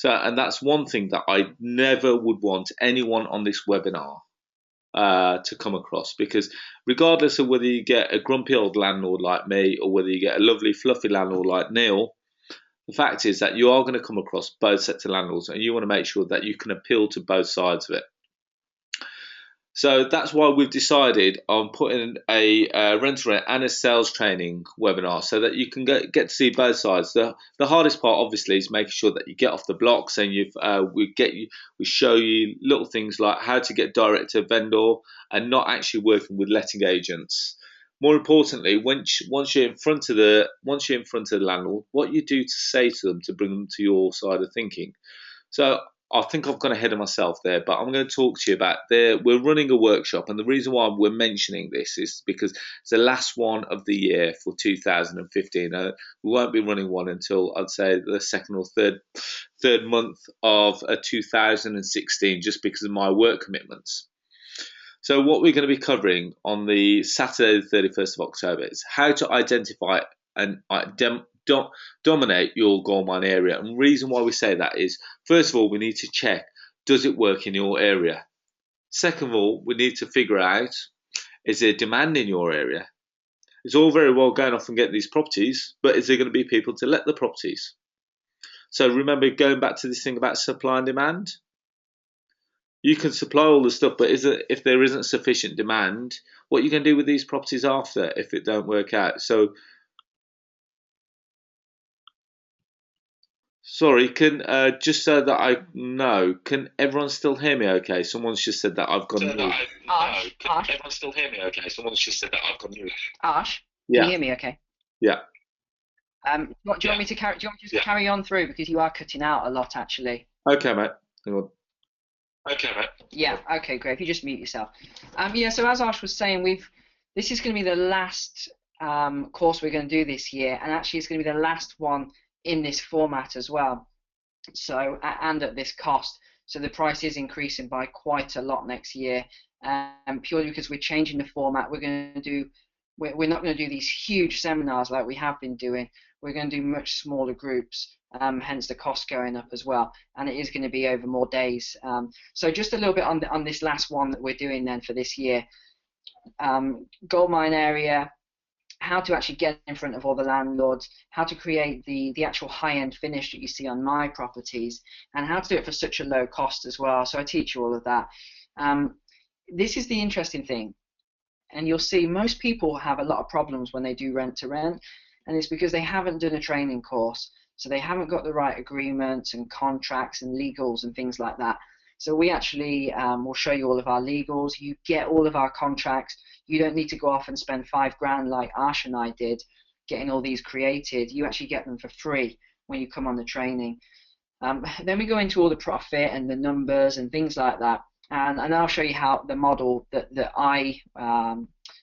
Speaker 1: And that's one thing that I never would want anyone on this webinar to come across, because regardless of whether you get a grumpy old landlord like me or whether you get a lovely fluffy landlord like Neil, the fact is that you are going to come across both sets of landlords, and you want to make sure that you can appeal to both sides of it. So that's why we've decided on putting a rent-to-rent and a sales training webinar so that you can get to see both sides. The hardest part, obviously, is making sure that you get off the blocks, and we show you little things like how to get direct to vendor and not actually working with letting agents. More importantly, once you're in front of the landlord, what you do to say to them to bring them to your side of thinking. So I think I've gone ahead of myself there, but I'm going to talk to you about we're running a workshop, and the reason why we're mentioning this is because it's the last one of the year for 2015. We won't be running one until, I'd say, the second or third month of 2016, just because of my work commitments. So what we're going to be covering on the Saturday, the 31st of October, is how to identify and dominate your goldmine area. And the reason why we say that is, first of all, we need to check, does it work in your area? Second of all, we need to figure out, is there demand in your area? It's all very well going off and getting these properties, but is there going to be people to let the properties? So remember, going back to this thing about supply and demand, you can supply all the stuff, but if there isn't sufficient demand, what are you going to do with these properties after if it don't work out? So, sorry, just so that I know, can everyone still hear me okay? Someone's just said that I've gone mute.
Speaker 2: Arsh,
Speaker 3: can everyone still hear me okay? Someone's just said that I've gone mute.
Speaker 2: Arsh,
Speaker 1: Yeah.
Speaker 2: can you hear me okay?
Speaker 1: Yeah.
Speaker 2: Do you want me to carry on through, because you are cutting out a lot actually?
Speaker 1: Okay, mate. Hang on.
Speaker 3: Okay, mate.
Speaker 2: Yeah. Okay, great. If you just mute yourself. So as Arsh was saying, this is going to be the last course we're going to do this year, and actually it's going to be the last one in this format as well. So and at this cost. So the price is increasing by quite a lot next year, purely because we're changing the format. We're not going to do these huge seminars like we have been doing. We're going to do much smaller groups, hence the cost going up as well, and it is going to be over more days. So just a little bit on this last one that we're doing then for this year. Goldmine area, how to actually get in front of all the landlords, how to create the actual high-end finish that you see on my properties, and how to do it for such a low cost as well. So I teach you all of that. This is the interesting thing, and you'll see most people have a lot of problems when they do rent to rent, and it's because they haven't done a training course, so they haven't got the right agreements and contracts and legals and things like that. So we actually will show you all of our legals. You get all of our contracts. You don't need to go off and spend $5,000 like Arsh and I did getting all these created. You actually get them for free when you come on the training. Then we go into all the profit and the numbers and things like that. And I'll show you how the model that I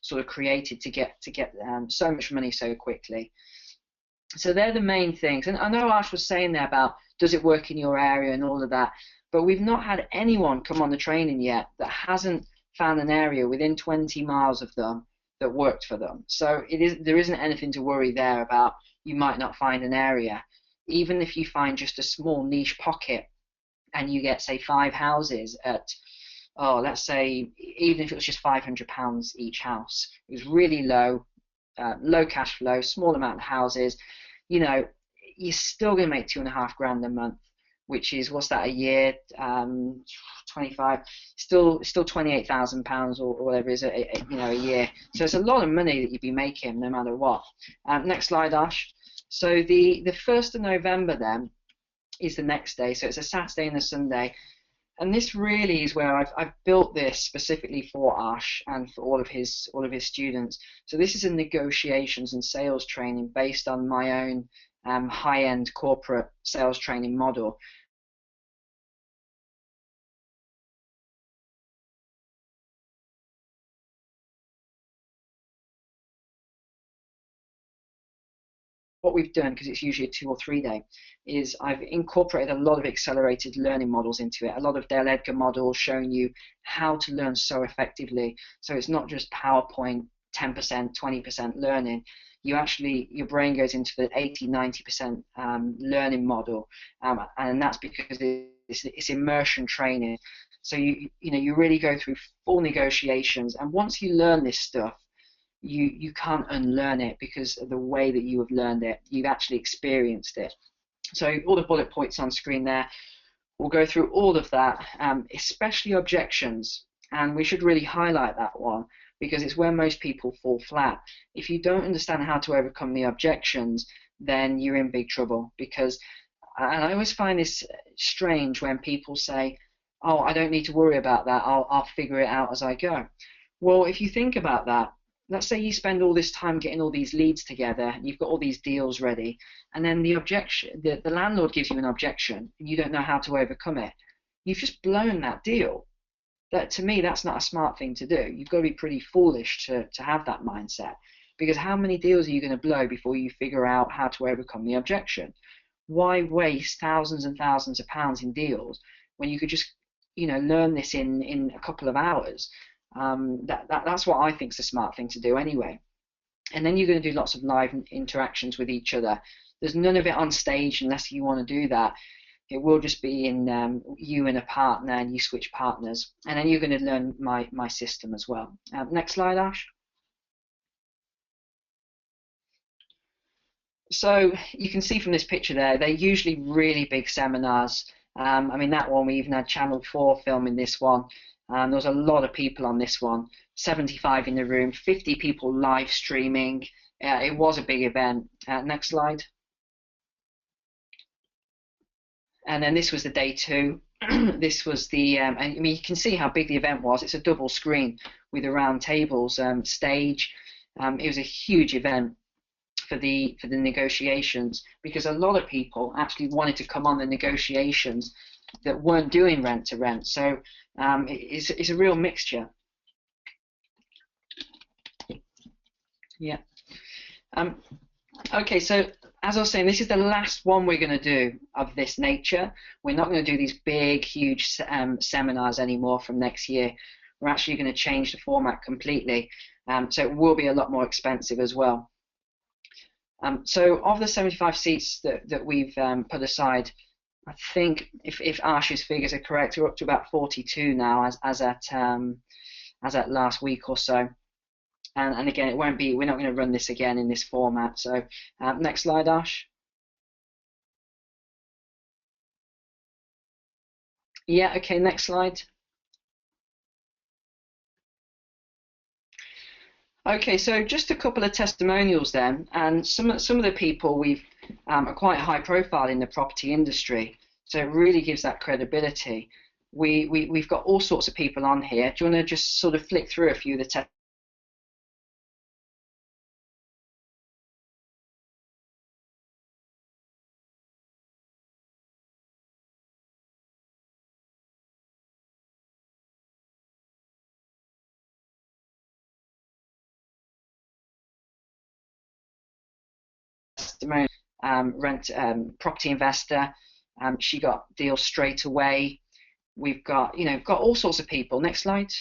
Speaker 2: sort of created to get so much money so quickly. So they're the main things. And I know Arsh was saying there about, does it work in your area and all of that, but we've not had anyone come on the training yet that hasn't found an area within 20 miles of them that worked for them. So there isn't anything to worry there about. You might not find an area. Even if you find just a small niche pocket and you get, say, 5 houses at, let's say, even if it was just £500 each house, it was really low cash flow, small amount of houses, you're still going to make $2,500 a month. which is, what's that, a year? 25, still £28,000 or whatever it is, a year. So it's a lot of money that you'd be making no matter what. Next slide, Ash. So the 1st of November then is the next day. So it's a Saturday and a Sunday. And this really is where I've built this specifically for Ash and for all of his students. So this is a negotiations and sales training based on my own high-end corporate sales training model. What we've done, because it's usually a 2 or 3 day, is I've incorporated a lot of accelerated learning models into it, a lot of Dale Edgar models showing you how to learn so effectively. So it's not just PowerPoint 10%, 20% learning. You actually, your brain goes into the 80-90% learning model, and that's because it's immersion training. So you really go through full negotiations, and once you learn this stuff, you can't unlearn it because of the way that you have learned it. You've actually experienced it. So all the bullet points on screen there, we'll go through all of that, especially objections, and we should really highlight that one because it's where most people fall flat. If you don't understand how to overcome the objections, then you're in big trouble. Because, and I always find this strange when people say, oh, I don't need to worry about that, I'll figure it out as I go. Well, if you think about that, let's say you spend all this time getting all these leads together, and you've got all these deals ready, and then the landlord gives you an objection, and you don't know how to overcome it. You've just blown that deal. That, to me, that's not a smart thing to do. You've got to be pretty foolish to have that mindset, because how many deals are you going to blow before you figure out how to overcome the objection? Why waste thousands and thousands of pounds in deals when you could just, learn this in a couple of hours? That's what I think is a smart thing to do anyway. And then you're going to do lots of live interactions with each other. There's none of it on stage unless you want to do that. It will just be in you and a partner, and you switch partners. And then you're going to learn my system as well. Next slide, Ash. So you can see from this picture there, they're usually really big seminars. I mean, that one, we even had Channel 4 filming this one. There was a lot of people on this one, 75 in the room, 50 people live streaming. It was a big event. Next slide. And then this was the day 2. This was the, I mean, you can see how big the event was. It's a double screen with the round tables, stage. It was a huge event for the negotiations, because a lot of people actually wanted to come on the negotiations that weren't doing rent to rent. So it's a real mixture. Yeah. Okay, so as I was saying, this is the last one we're going to do of this nature. We're not going to do these big, huge seminars anymore from next year. We're actually going to change the format completely. So it will be a lot more expensive as well. So of the 75 seats that we've put aside, I think if Arsh's figures are correct, we're up to about 42 now as at last week or so. And again, we're not going to run this again in this format. So next slide, Arsh. Yeah, okay, next slide. Okay, so just a couple of testimonials then, and some of the people we've are quite high profile in the property industry, so it really gives that credibility. We've got all sorts of people on here. Do you want to just sort of flick through a few of the testimonials? Property investor, she got deals straight away. We've got got all sorts of people. Next slide.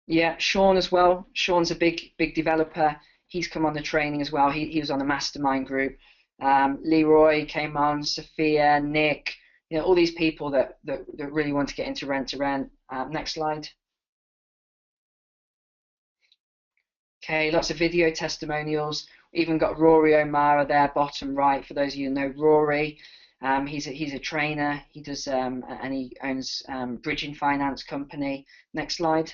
Speaker 2: Yeah, Sean as well. Sean's a big developer. He's come on the training as well. He was on the mastermind group. Leroy came on, Sophia, Nick, all these people that really want to get into rent to rent. Next slide. Okay, lots of video testimonials. We even got Rory O'Mara there, bottom right. For those of you who know Rory, he's a trainer. He does and he owns Bridging Finance Company. Next slide.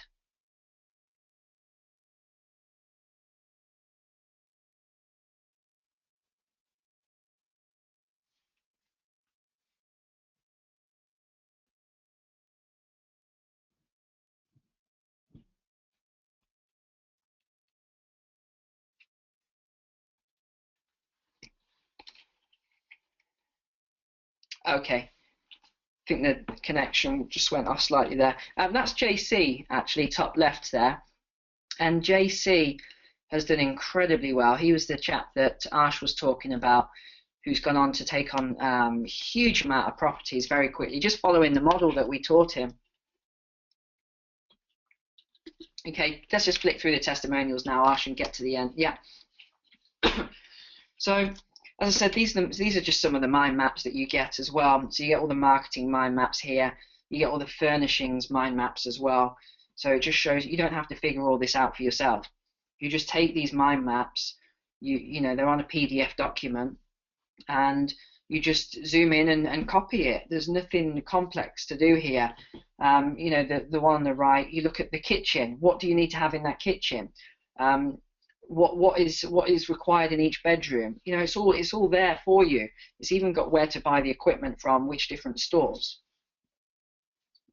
Speaker 2: Okay, I think the connection just went off slightly there. That's JC, actually, top left there. And JC has done incredibly well. He was the chap that Arsh was talking about, who's gone on to take on huge amount of properties very quickly, just following the model that we taught him. Okay, let's just flick through the testimonials now, Arsh, and get to the end. Yeah. So, as I said, these are just some of the mind maps that you get as well. So you get all the marketing mind maps here. You get all the furnishings mind maps as well. So it just shows you don't have to figure all this out for yourself. You just take these mind maps. You know, they're on a PDF document, and you just zoom in and copy it. There's nothing complex to do here. You know, the one on the right, you look at the kitchen. What do you need to have in that kitchen? What is required in each bedroom? You know, it's all there for you. It's even got where to buy the equipment from, which different stores.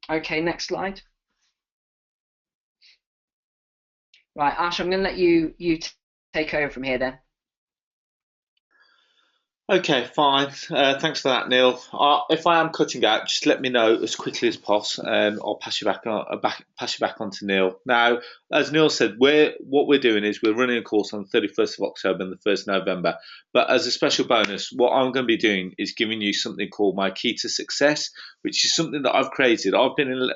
Speaker 2: Okay, next slide. Right, Ash, I'm going to let you take over from here then.
Speaker 1: Okay, fine. Thanks for that, Neil. If I am cutting out, just let me know as quickly as possible, and I'll pass you back on to Neil. Now, as Neil said, what we're doing is we're running a course on the 31st of October and the 1st of November. But as a special bonus, what I'm going to be doing is giving you something called my key to success, which is something that I've created. I've been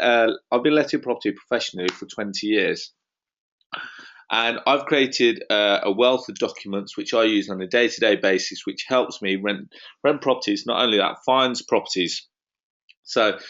Speaker 1: letting property professionally for 20 years. And I've created a wealth of documents which I use on a day-to-day basis, which helps me rent properties. Not only that, finds properties. So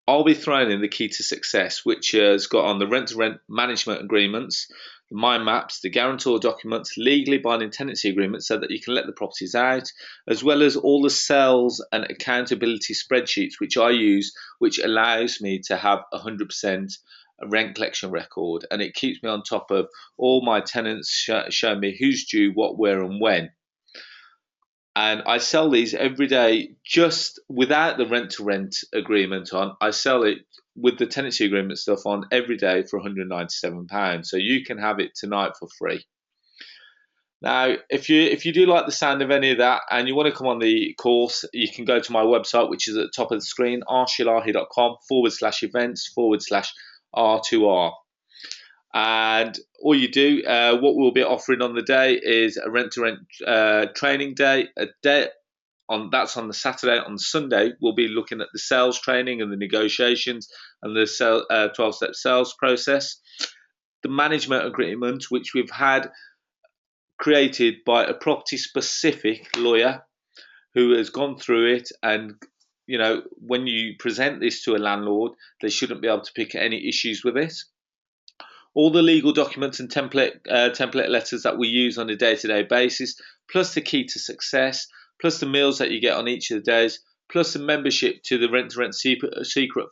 Speaker 1: I'll be throwing in the key to success, which has got on the rent-to-rent management agreements, the mind maps, the guarantor documents, legally binding tenancy agreements so that you can let the properties out, as well as all the sales and accountability spreadsheets which I use, which allows me to have 100% a rent collection record, and it keeps me on top of all my tenants, showing me who's due, what, where, and when. And I sell these every day, just without the rent-to-rent agreement on. I sell it with the tenancy agreement stuff on every day for £197. So you can have it tonight for free. Now, if you do like the sound of any of that and you want to come on the course, you can go to my website, which is at the top of the screen, arshellahi.com/events/R2R. And all you do, what we'll be offering on the day is a rent-to-rent training day. That's on the Saturday. On the Sunday, we'll be looking at the sales training and the negotiations and the 12-step sales process. The management agreement, which we've had created by a property-specific lawyer who has gone through it, and you know, when you present this to a landlord, they shouldn't be able to pick any issues with it. All the legal documents and template letters that we use on a day-to-day basis, plus the key to success, plus the meals that you get on each of the days, plus the membership to the Rent to Rent Secret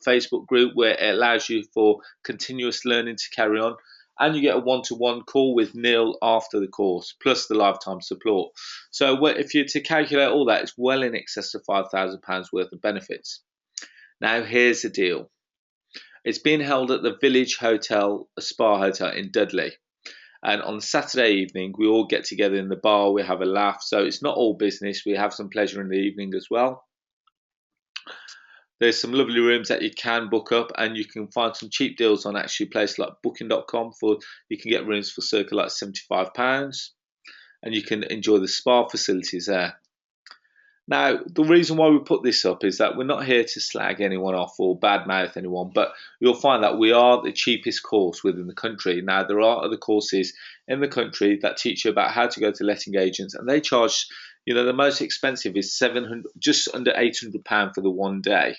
Speaker 1: Facebook group, where it allows you for continuous learning to carry on, and you get a one-to-one call with Neil after the course, plus the lifetime support. So if you're to calculate all that, it's well in excess of £5,000 worth of benefits. Now here's the deal. It's being held at the Village Hotel, a spa hotel in Dudley. And on Saturday evening, we all get together in the bar, we have a laugh. So it's not all business, we have some pleasure in the evening as well. There's some lovely rooms that you can book up, and you can find some cheap deals on actually places like booking.com. You can get rooms for circa like £75, and you can enjoy the spa facilities there. Now, the reason why we put this up is that we're not here to slag anyone off or badmouth anyone, but you'll find that we are the cheapest course within the country. Now, there are other courses in the country that teach you about how to go to letting agents, and they charge, you know, the most expensive is just under £800 for the one day.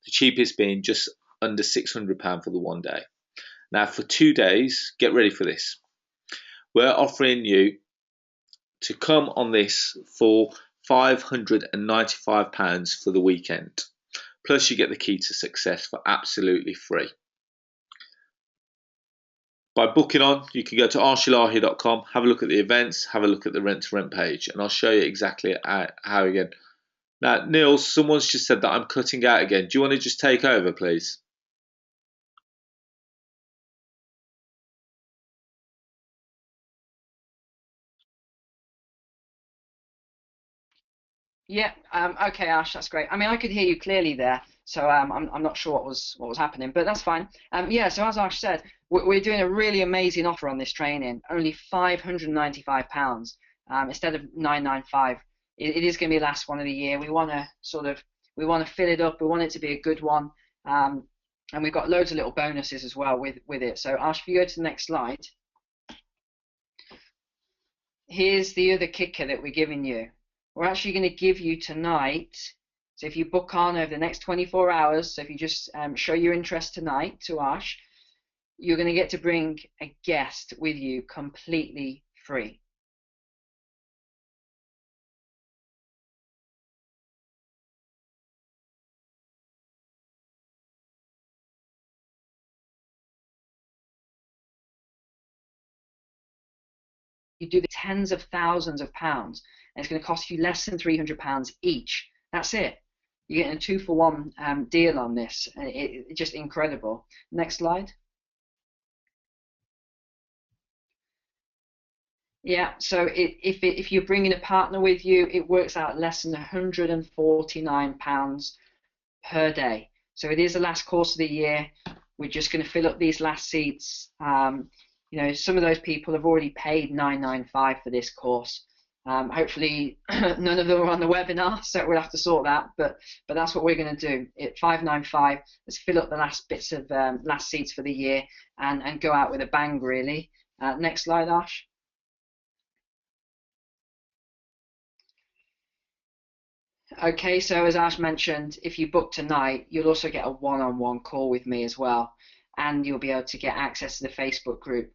Speaker 1: The cheapest being just under £600 for the one day. Now, for 2 days, get ready for this. We're offering you to come on this for £595 for the weekend. Plus you get the key to success for absolutely free. By booking on, you can go to arshellahi.com, have a look at the events, have a look at the rent to rent page, and I'll show you exactly how again. Now, Neil, someone's just said that I'm cutting out again. Do you want to just take over, please?
Speaker 2: Yeah. Okay, Ash, that's great. I mean, I could hear you clearly there, so I'm not sure what was happening, but that's fine. Yeah. So as Ash said, we're doing a really amazing offer on this training, only £595 instead of £995. It is going to be the last one of the year. We want to fill it up. We want it to be a good one, and we've got loads of little bonuses as well with it. So Ash, if you go to the next slide, here's the other kicker that we're giving you. We're actually going to give you tonight, so if you book on over the next 24 hours, so if you just show your interest tonight to Ash, you're going to get to bring a guest with you completely free. You do the tens of thousands of pounds, and it's going to cost you less than £300 each. That's it. You're getting a 2-for-1 deal on this. It's just incredible. Next slide. Yeah, so if you're bringing a partner with you, it works out less than £149 per day. So it is the last course of the year. We're just going to fill up these last seats. You know, some of those people have already paid $995 for this course. Hopefully, none of them are on the webinar, so we'll have to sort that. But that's what we're going to do. At $595, let's fill up the last bits of last seats for the year and go out with a bang, really. Next slide, Ash. Okay, so as Ash mentioned, if you book tonight, you'll also get a one-on-one call with me as well, and you'll be able to get access to the Facebook group.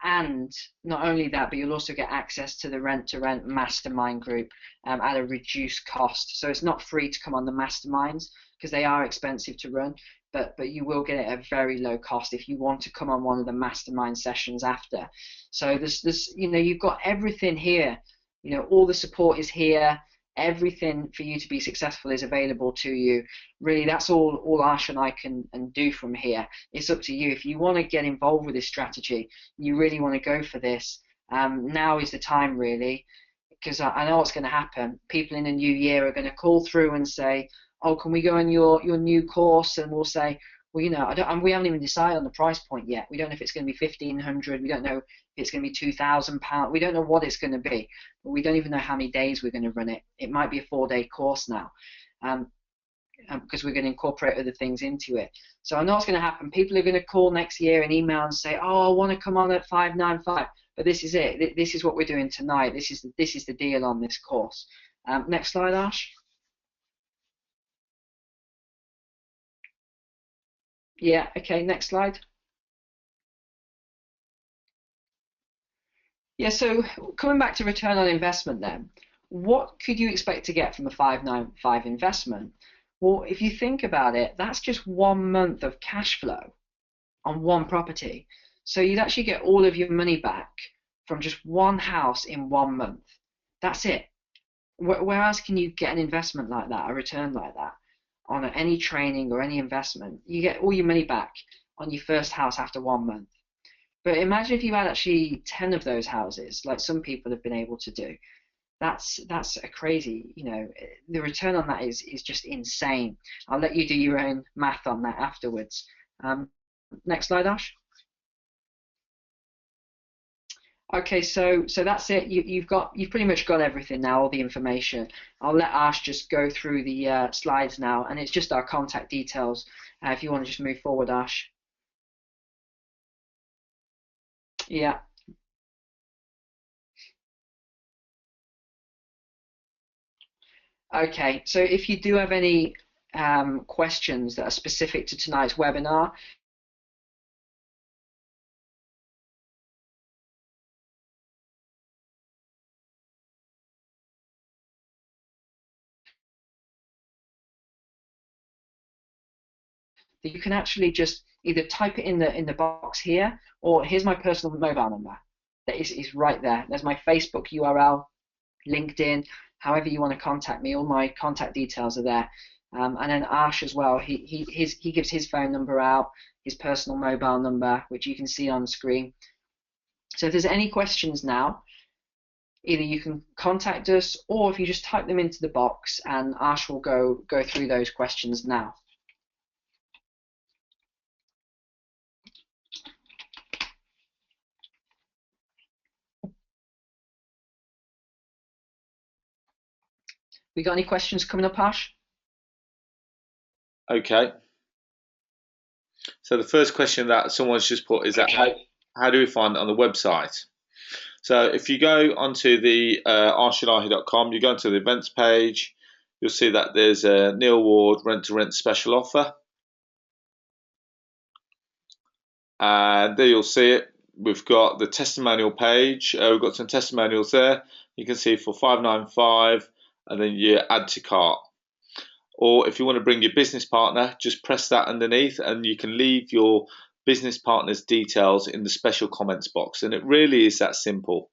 Speaker 2: And not only that, but you'll also get access to the rent-to-rent mastermind group at a reduced cost. So it's not free to come on the masterminds because they are expensive to run, but you will get it at a very low cost if you want to come on one of the mastermind sessions after. So this, you know, you've got everything here. You know, all the support is here. Everything for you to be successful is available to you. Really, that's all Arsh and I can do from here. It's up to you. If you want to get involved with this strategy, you really want to go for this, now is the time, really, because I know what's going to happen. People in the new year are going to call through and say, oh, can we go on your new course? And we'll say, well, you know, we haven't even decided on the price point yet. We don't know if it's going to be $1,500. We don't know if it's going to be £2,000. We don't know what it's going to be. But we don't even know how many days we're going to run it. It might be a 4-day course now, because we're going to incorporate other things into it. So I know what's going to happen. People are going to call next year and email and say, oh, I want to come on at $595. But this is it. This is what we're doing tonight. This is the deal on this course. Next slide, Ash. Yeah, okay, next slide. Yeah, so coming back to return on investment then, what could you expect to get from a 595 investment? Well, if you think about it, that's just 1 month of cash flow on one property. So you'd actually get all of your money back from just one house in 1 month. That's it. Where else can you get an investment like that, a return like that, on any training or any investment? You get all your money back on your first house after 1 month. But imagine if you had actually 10 of those houses, like some people have been able to do. That's a crazy, you know, the return on that is just insane. I'll let you do your own math on that afterwards. Next slide, Ash. Okay, so that's it. You've pretty much got everything now, all the information. I'll let Ash just go through the slides now, and it's just our contact details. If you want to just move forward, Ash. Yeah. Okay, so if you do have any questions that are specific to tonight's webinar, that you can actually just either type it in the box here, or here's my personal mobile number. That is right there. There's my Facebook URL, LinkedIn, however you want to contact me. All my contact details are there. And then Arsh as well. He gives his phone number out, his personal mobile number, which you can see on the screen. So if there's any questions now, either you can contact us, or if you just type them into the box, and Arsh will go through those questions now. We got any questions coming up, Arsh?
Speaker 1: Okay. So the first question that someone's just put is that how do we find it on the website? So if you go onto the arshellahi.com, you go onto the events page, you'll see that there's a Neil Ward rent-to-rent special offer. And there you'll see it. We've got the testimonial page. We've got some testimonials there. You can see for $5.95, and then you add to cart. Or if you want to bring your business partner, just press that underneath, and you can leave your business partner's details in the special comments box. And it really is that simple.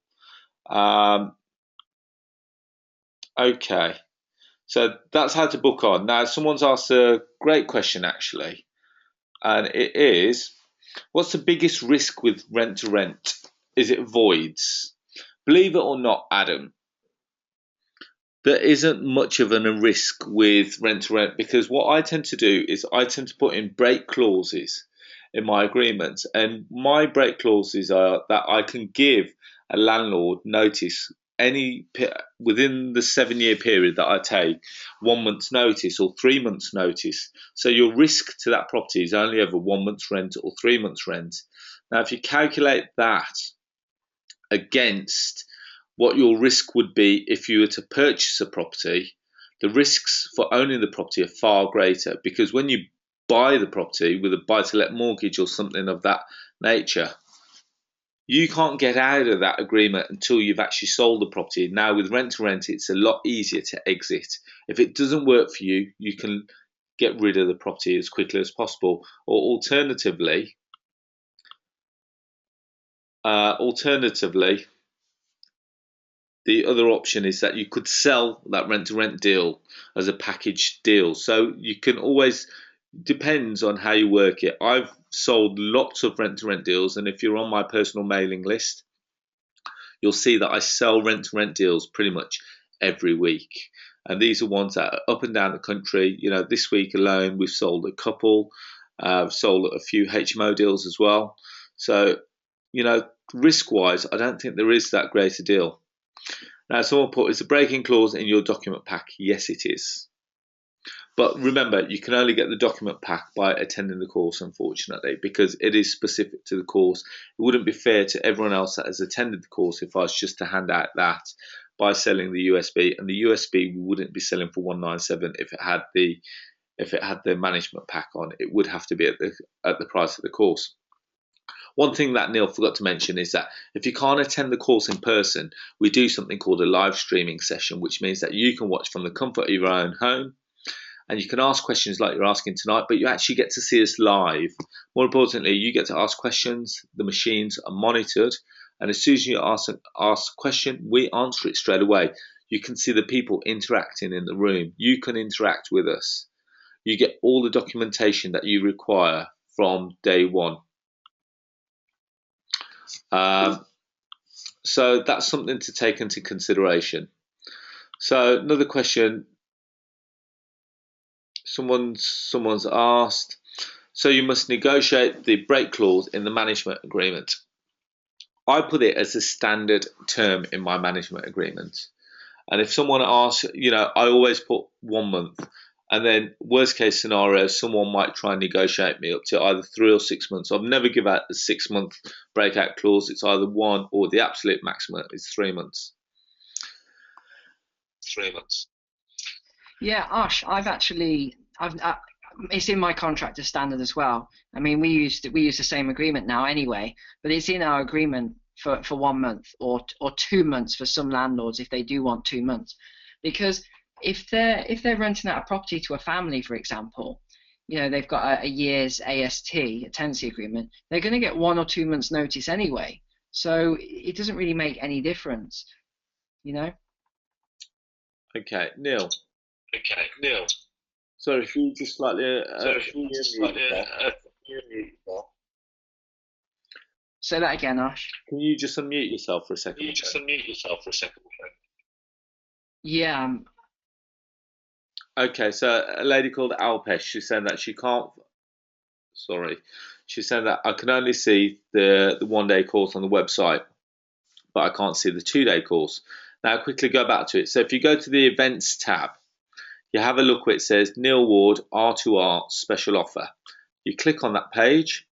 Speaker 1: Okay, so that's how to book on. Now, someone's asked a great question actually, and it is, what's the biggest risk with rent-to-rent? Is it voids? Believe it or not, Adam, there isn't much of a risk with rent-to-rent, because what I tend to do is I tend to put in break clauses in my agreements, and my break clauses are that I can give a landlord notice within the 7-year period that I take, 1 month's notice or 3 months notice. So your risk to that property is only ever 1 month's rent or 3 months rent. Now, if you calculate that against what your risk would be if you were to purchase a property, the risks for owning the property are far greater, because when you buy the property with a buy-to-let mortgage or something of that nature, you can't get out of that agreement until you've actually sold the property. Now with rent-to-rent, it's a lot easier to exit. If it doesn't work for you, you can get rid of the property as quickly as possible. Or alternatively, the other option is that you could sell that rent-to-rent deal as a package deal. So you can always, depends on how you work it. I've sold lots of rent-to-rent deals, and if you're on my personal mailing list, you'll see that I sell rent-to-rent deals pretty much every week. And these are ones that are up and down the country. You know, this week alone, we've sold a couple. I've sold a few HMO deals as well. So, you know, risk-wise, I don't think there is that great a deal. Now, someone put, is the break-in clause in your document pack? Yes, it is. But remember, you can only get the document pack by attending the course, unfortunately, because it is specific to the course. It wouldn't be fair to everyone else that has attended the course if I was just to hand out that by selling the USB. And the USB we wouldn't be selling for $197 if it had the management pack on. It would have to be at the price of the course. One thing that Neil forgot to mention is that if you can't attend the course in person, we do something called a live streaming session, which means that you can watch from the comfort of your own home, and you can ask questions like you're asking tonight, but you actually get to see us live. More importantly, you get to ask questions. The machines are monitored, and as soon as you ask a question, we answer it straight away. You can see the people interacting in the room. You can interact with us. You get all the documentation that you require from day one. So that's something to take into consideration. So another question someone's asked, so you must negotiate the break clause in the management agreement. I put it as a standard term in my management agreement, and if someone asks, you know, I always put 1 month, and then worst case scenario, someone might try and negotiate me up to either 3 or 6 months. I've never give out a 6-month breakout clause. It's either 1 or the absolute maximum is 3 months.
Speaker 3: 3 months.
Speaker 2: Yeah, Arsh, it's in my contract as standard as well. I mean, we use the same agreement now anyway, but it's in our agreement for 1 month or 2 months for some landlords if they do want 2 months, because if they're renting out a property to a family, for example, they've got a year's AST, a tenancy agreement, they're going to get 1 or 2 months notice anyway. So it doesn't really make any difference,
Speaker 1: Okay, Neil.
Speaker 3: Okay, Neil.
Speaker 1: Sorry, if you just slightly.
Speaker 2: Say that again, Arsh.
Speaker 1: Can you just unmute yourself for a second?
Speaker 2: Yeah.
Speaker 1: Okay, so a lady called Alpesh, she's saying that she can't. Sorry, she's saying that I can only see the 1-day course on the website, but I can't see the 2-day course. Now, quickly go back to it. So if you go to the events tab, you have a look where it says Neil Ward R2R special offer. You click on that page.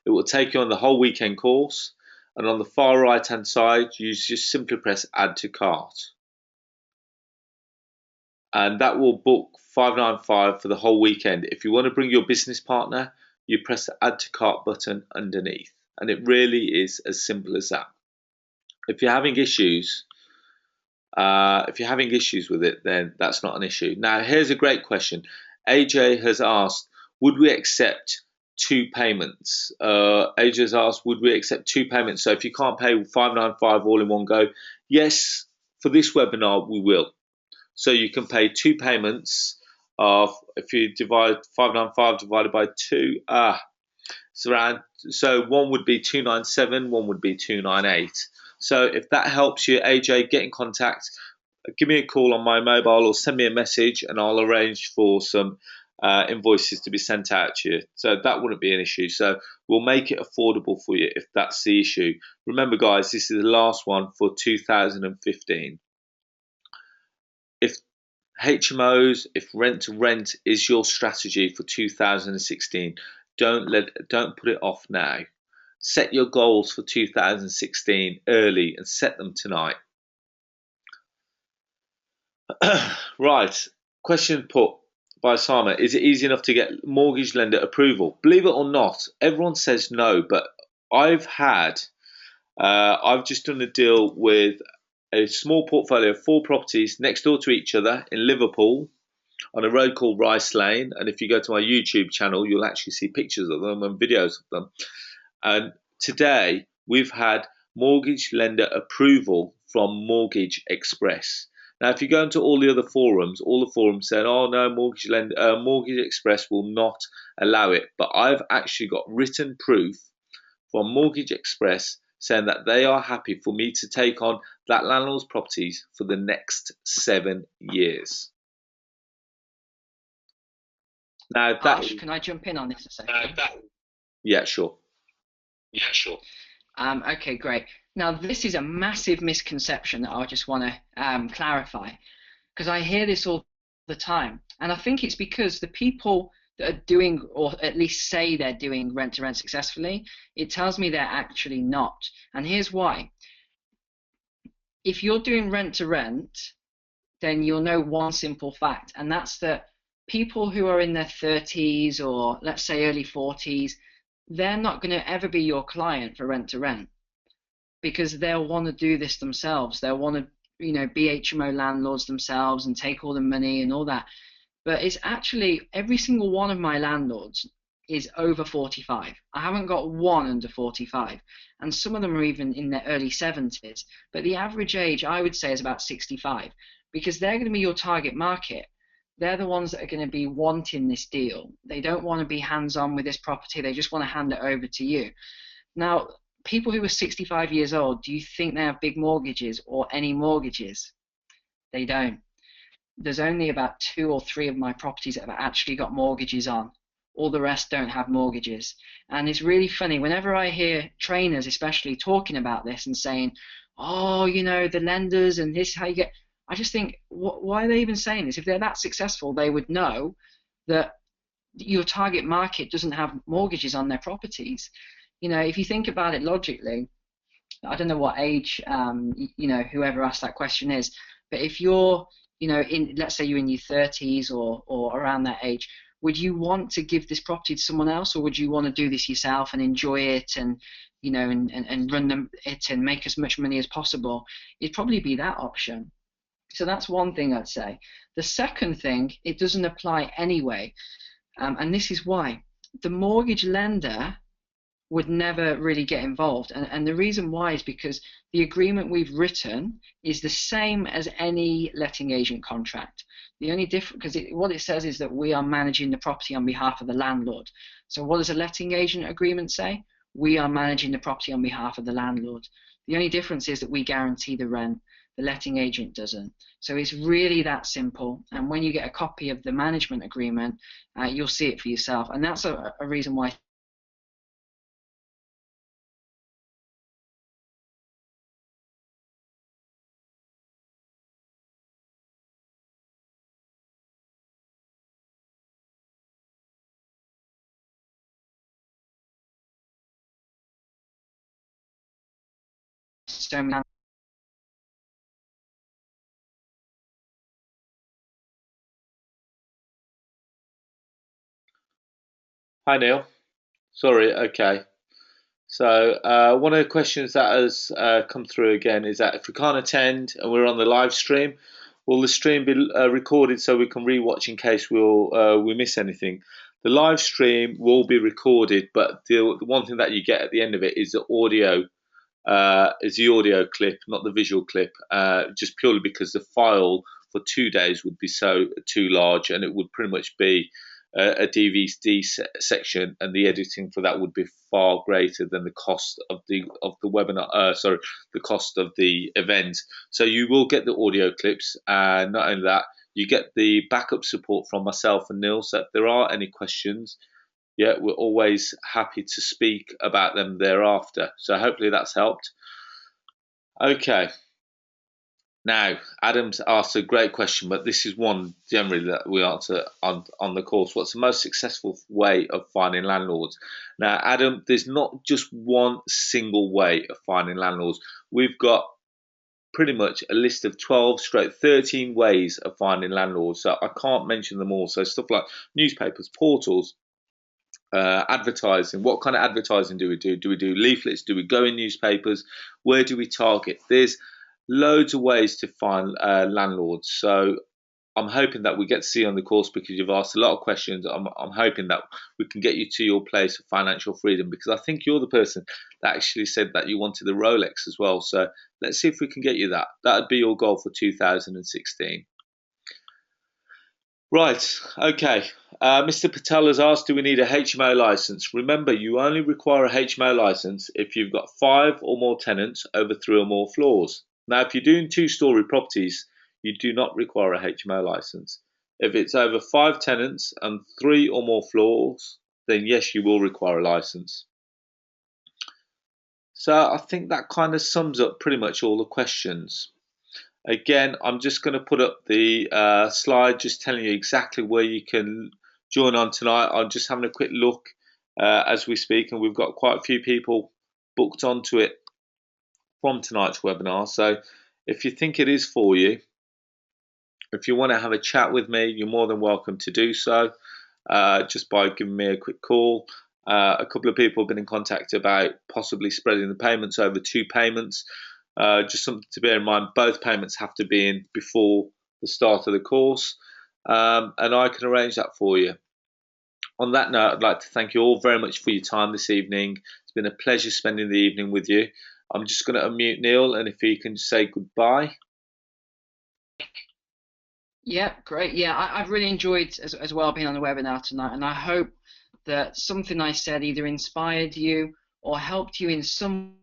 Speaker 1: It will take you on the whole weekend course, and on the far right hand side you just simply press add to cart, and that will book $595 for the whole weekend. If you want to bring your business partner, you press the add to cart button underneath, and it really is as simple as that. If you're having issues with it, then that's not an issue. Now, here's a great question. AJ has asked, would we accept 2 payments? AJ has asked, would we accept 2 payments? So if you can't pay $595 all in one go, yes, for this webinar we will. So you can pay 2 payments of, if you divide 595 divided by 2, so one would be 297, one would be 298. So if that helps you, AJ, get in contact. Give me a call on my mobile or send me a message, and I'll arrange for some invoices to be sent out to you. So that wouldn't be an issue. So we'll make it affordable for you if that's the issue. Remember, guys, this is the last one for 2015. If HMOs, if rent to rent is your strategy for 2016, don't put it off now. Set your goals for 2016 early and set them tonight. Right, question put by Sama. Is it easy enough to get mortgage lender approval? Believe it or not, everyone says no, but I've just done a deal with a small portfolio of 4 properties next door to each other in Liverpool on a road called Rice Lane. And if you go to my YouTube channel, you'll actually see pictures of them and videos of them. And today we've had mortgage lender approval from Mortgage Express. Now, if you go into all the other forums, all the forums saying, oh no, Mortgage Express will not allow it. But I've actually got written proof from Mortgage Express saying that they are happy for me to take on that landlord's properties for the next 7 years. Now,
Speaker 2: Arsh, can I jump in on this a second?
Speaker 1: Yeah, sure.
Speaker 2: Okay, great. Now, this is a massive misconception that I just want to clarify, because I hear this all the time, and I think it's because the people that are doing, or at least say they're doing, rent-to-rent successfully, it tells me they're actually not. And here's why. If you're doing rent-to-rent, then you'll know one simple fact, and that's that people who are in their 30s or let's say early 40s, they're not going to ever be your client for rent-to-rent, because they'll want to do this themselves. They'll want to, be HMO landlords themselves and take all the money and all that. But it's actually every single one of my landlords is over 45. I haven't got one under 45, and some of them are even in their early 70s. But the average age, I would say, is about 65, because they're going to be your target market. They're the ones that are going to be wanting this deal. They don't want to be hands-on with this property. They just want to hand it over to you. Now, people who are 65 years old, do you think they have big mortgages or any mortgages? They don't. There's only about 2 or 3 of my properties that have actually got mortgages on. All the rest don't have mortgages. And it's really funny, whenever I hear trainers especially talking about this and saying, oh, the lenders and this, how you get, I just think, why are they even saying this? If they're that successful, they would know that your target market doesn't have mortgages on their properties. If you think about it logically, I don't know what age, whoever asked that question is, but if you're, let's say you're in your 30s or around that age, would you want to give this property to someone else, or would you want to do this yourself and enjoy it and, and run it and make as much money as possible? It'd probably be that option. So that's one thing I'd say. The second thing, it doesn't apply anyway. And this is why. The mortgage lender would never really get involved. And the reason why is because the agreement we've written is the same as any letting agent contract. The only difference, because what it says is that we are managing the property on behalf of the landlord. So what does a letting agent agreement say? We are managing the property on behalf of the landlord. The only difference is that we guarantee the rent. The letting agent doesn't. So it's really that simple. And when you get a copy of the management agreement, you'll see it for yourself. And that's a reason why so many.
Speaker 1: Hi Neil. Sorry. Okay. So one of the questions that has come through again is that if we can't attend and we're on the live stream, will the stream be recorded so we can rewatch in case we miss anything? The live stream will be recorded, but the one thing that you get at the end of it is the audio clip, not the visual clip, just purely because the file for 2 days would be so too large, and it would pretty much be a DVD section, and the editing for that would be far greater than the cost of the webinar. The cost of the event. So you will get the audio clips, and not only that, you get the backup support from myself and Neil. So if there are any questions, yeah, we're always happy to speak about them thereafter. So hopefully that's helped. Okay. Now, Adam's asked a great question, but this is one generally that we answer on the course. What's the most successful way of finding landlords? Now, Adam, there's not just one single way of finding landlords. We've got pretty much a list of 12 straight 13 ways of finding landlords. So I can't mention them all. So stuff like newspapers, portals, advertising. What kind of advertising do we do? Do we do leaflets? Do we go in newspapers? Where do we target? There's loads of ways to find landlords. So I'm hoping that we get to see on the course, because you've asked a lot of questions. I'm hoping that we can get you to your place of financial freedom, because I think you're the person that actually said that you wanted the Rolex as well. So let's see if we can get you that. That would be your goal for 2016. Right, okay. Mr. Patel has asked, do we need a HMO license? Remember, you only require a HMO license if you've got 5 or more tenants over 3 or more floors. Now, if you're doing 2-story properties, you do not require a HMO license. If it's over 5 tenants and 3 or more floors, then yes, you will require a license. So I think that kind of sums up pretty much all the questions. Again, I'm just going to put up the slide just telling you exactly where you can join on tonight. I'm just having a quick look as we speak, and we've got quite a few people booked onto it from tonight's webinar. So if you think it is for you, if you want to have a chat with me, you're more than welcome to do so just by giving me a quick call. A couple of people have been in contact about possibly spreading the payments over 2 payments. Just something to bear in mind, both payments have to be in before the start of the course, and I can arrange that for you. On that note, I'd like to thank you all very much for your time this evening. It's been a pleasure spending the evening with you. I'm just going to unmute Neil, and if he can say goodbye.
Speaker 2: Yeah, great. Yeah, I've really enjoyed as well being on the webinar tonight, and I hope that something I said either inspired you or helped you in some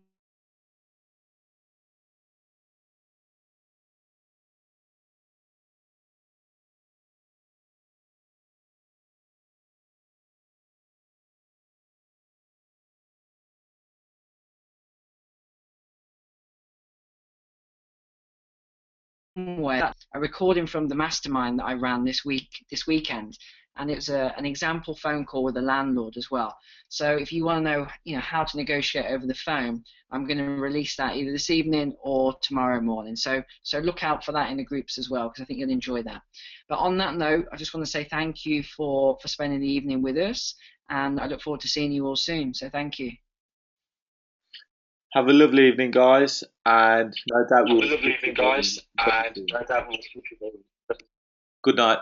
Speaker 2: way. A recording from the mastermind that I ran this weekend, and it was an example phone call with the landlord as well. So if you want to know, how to negotiate over the phone, I'm going to release that either this evening or tomorrow morning. So look out for that in the groups as well, because I think you'll enjoy that. But on that note, I just want to say thank you for spending the evening with us, and I look forward to seeing you all soon. So thank you.
Speaker 1: Have a lovely evening, guys, and no doubt
Speaker 3: Have a lovely evening, guys, and no doubt we'll speak again.
Speaker 1: Good night.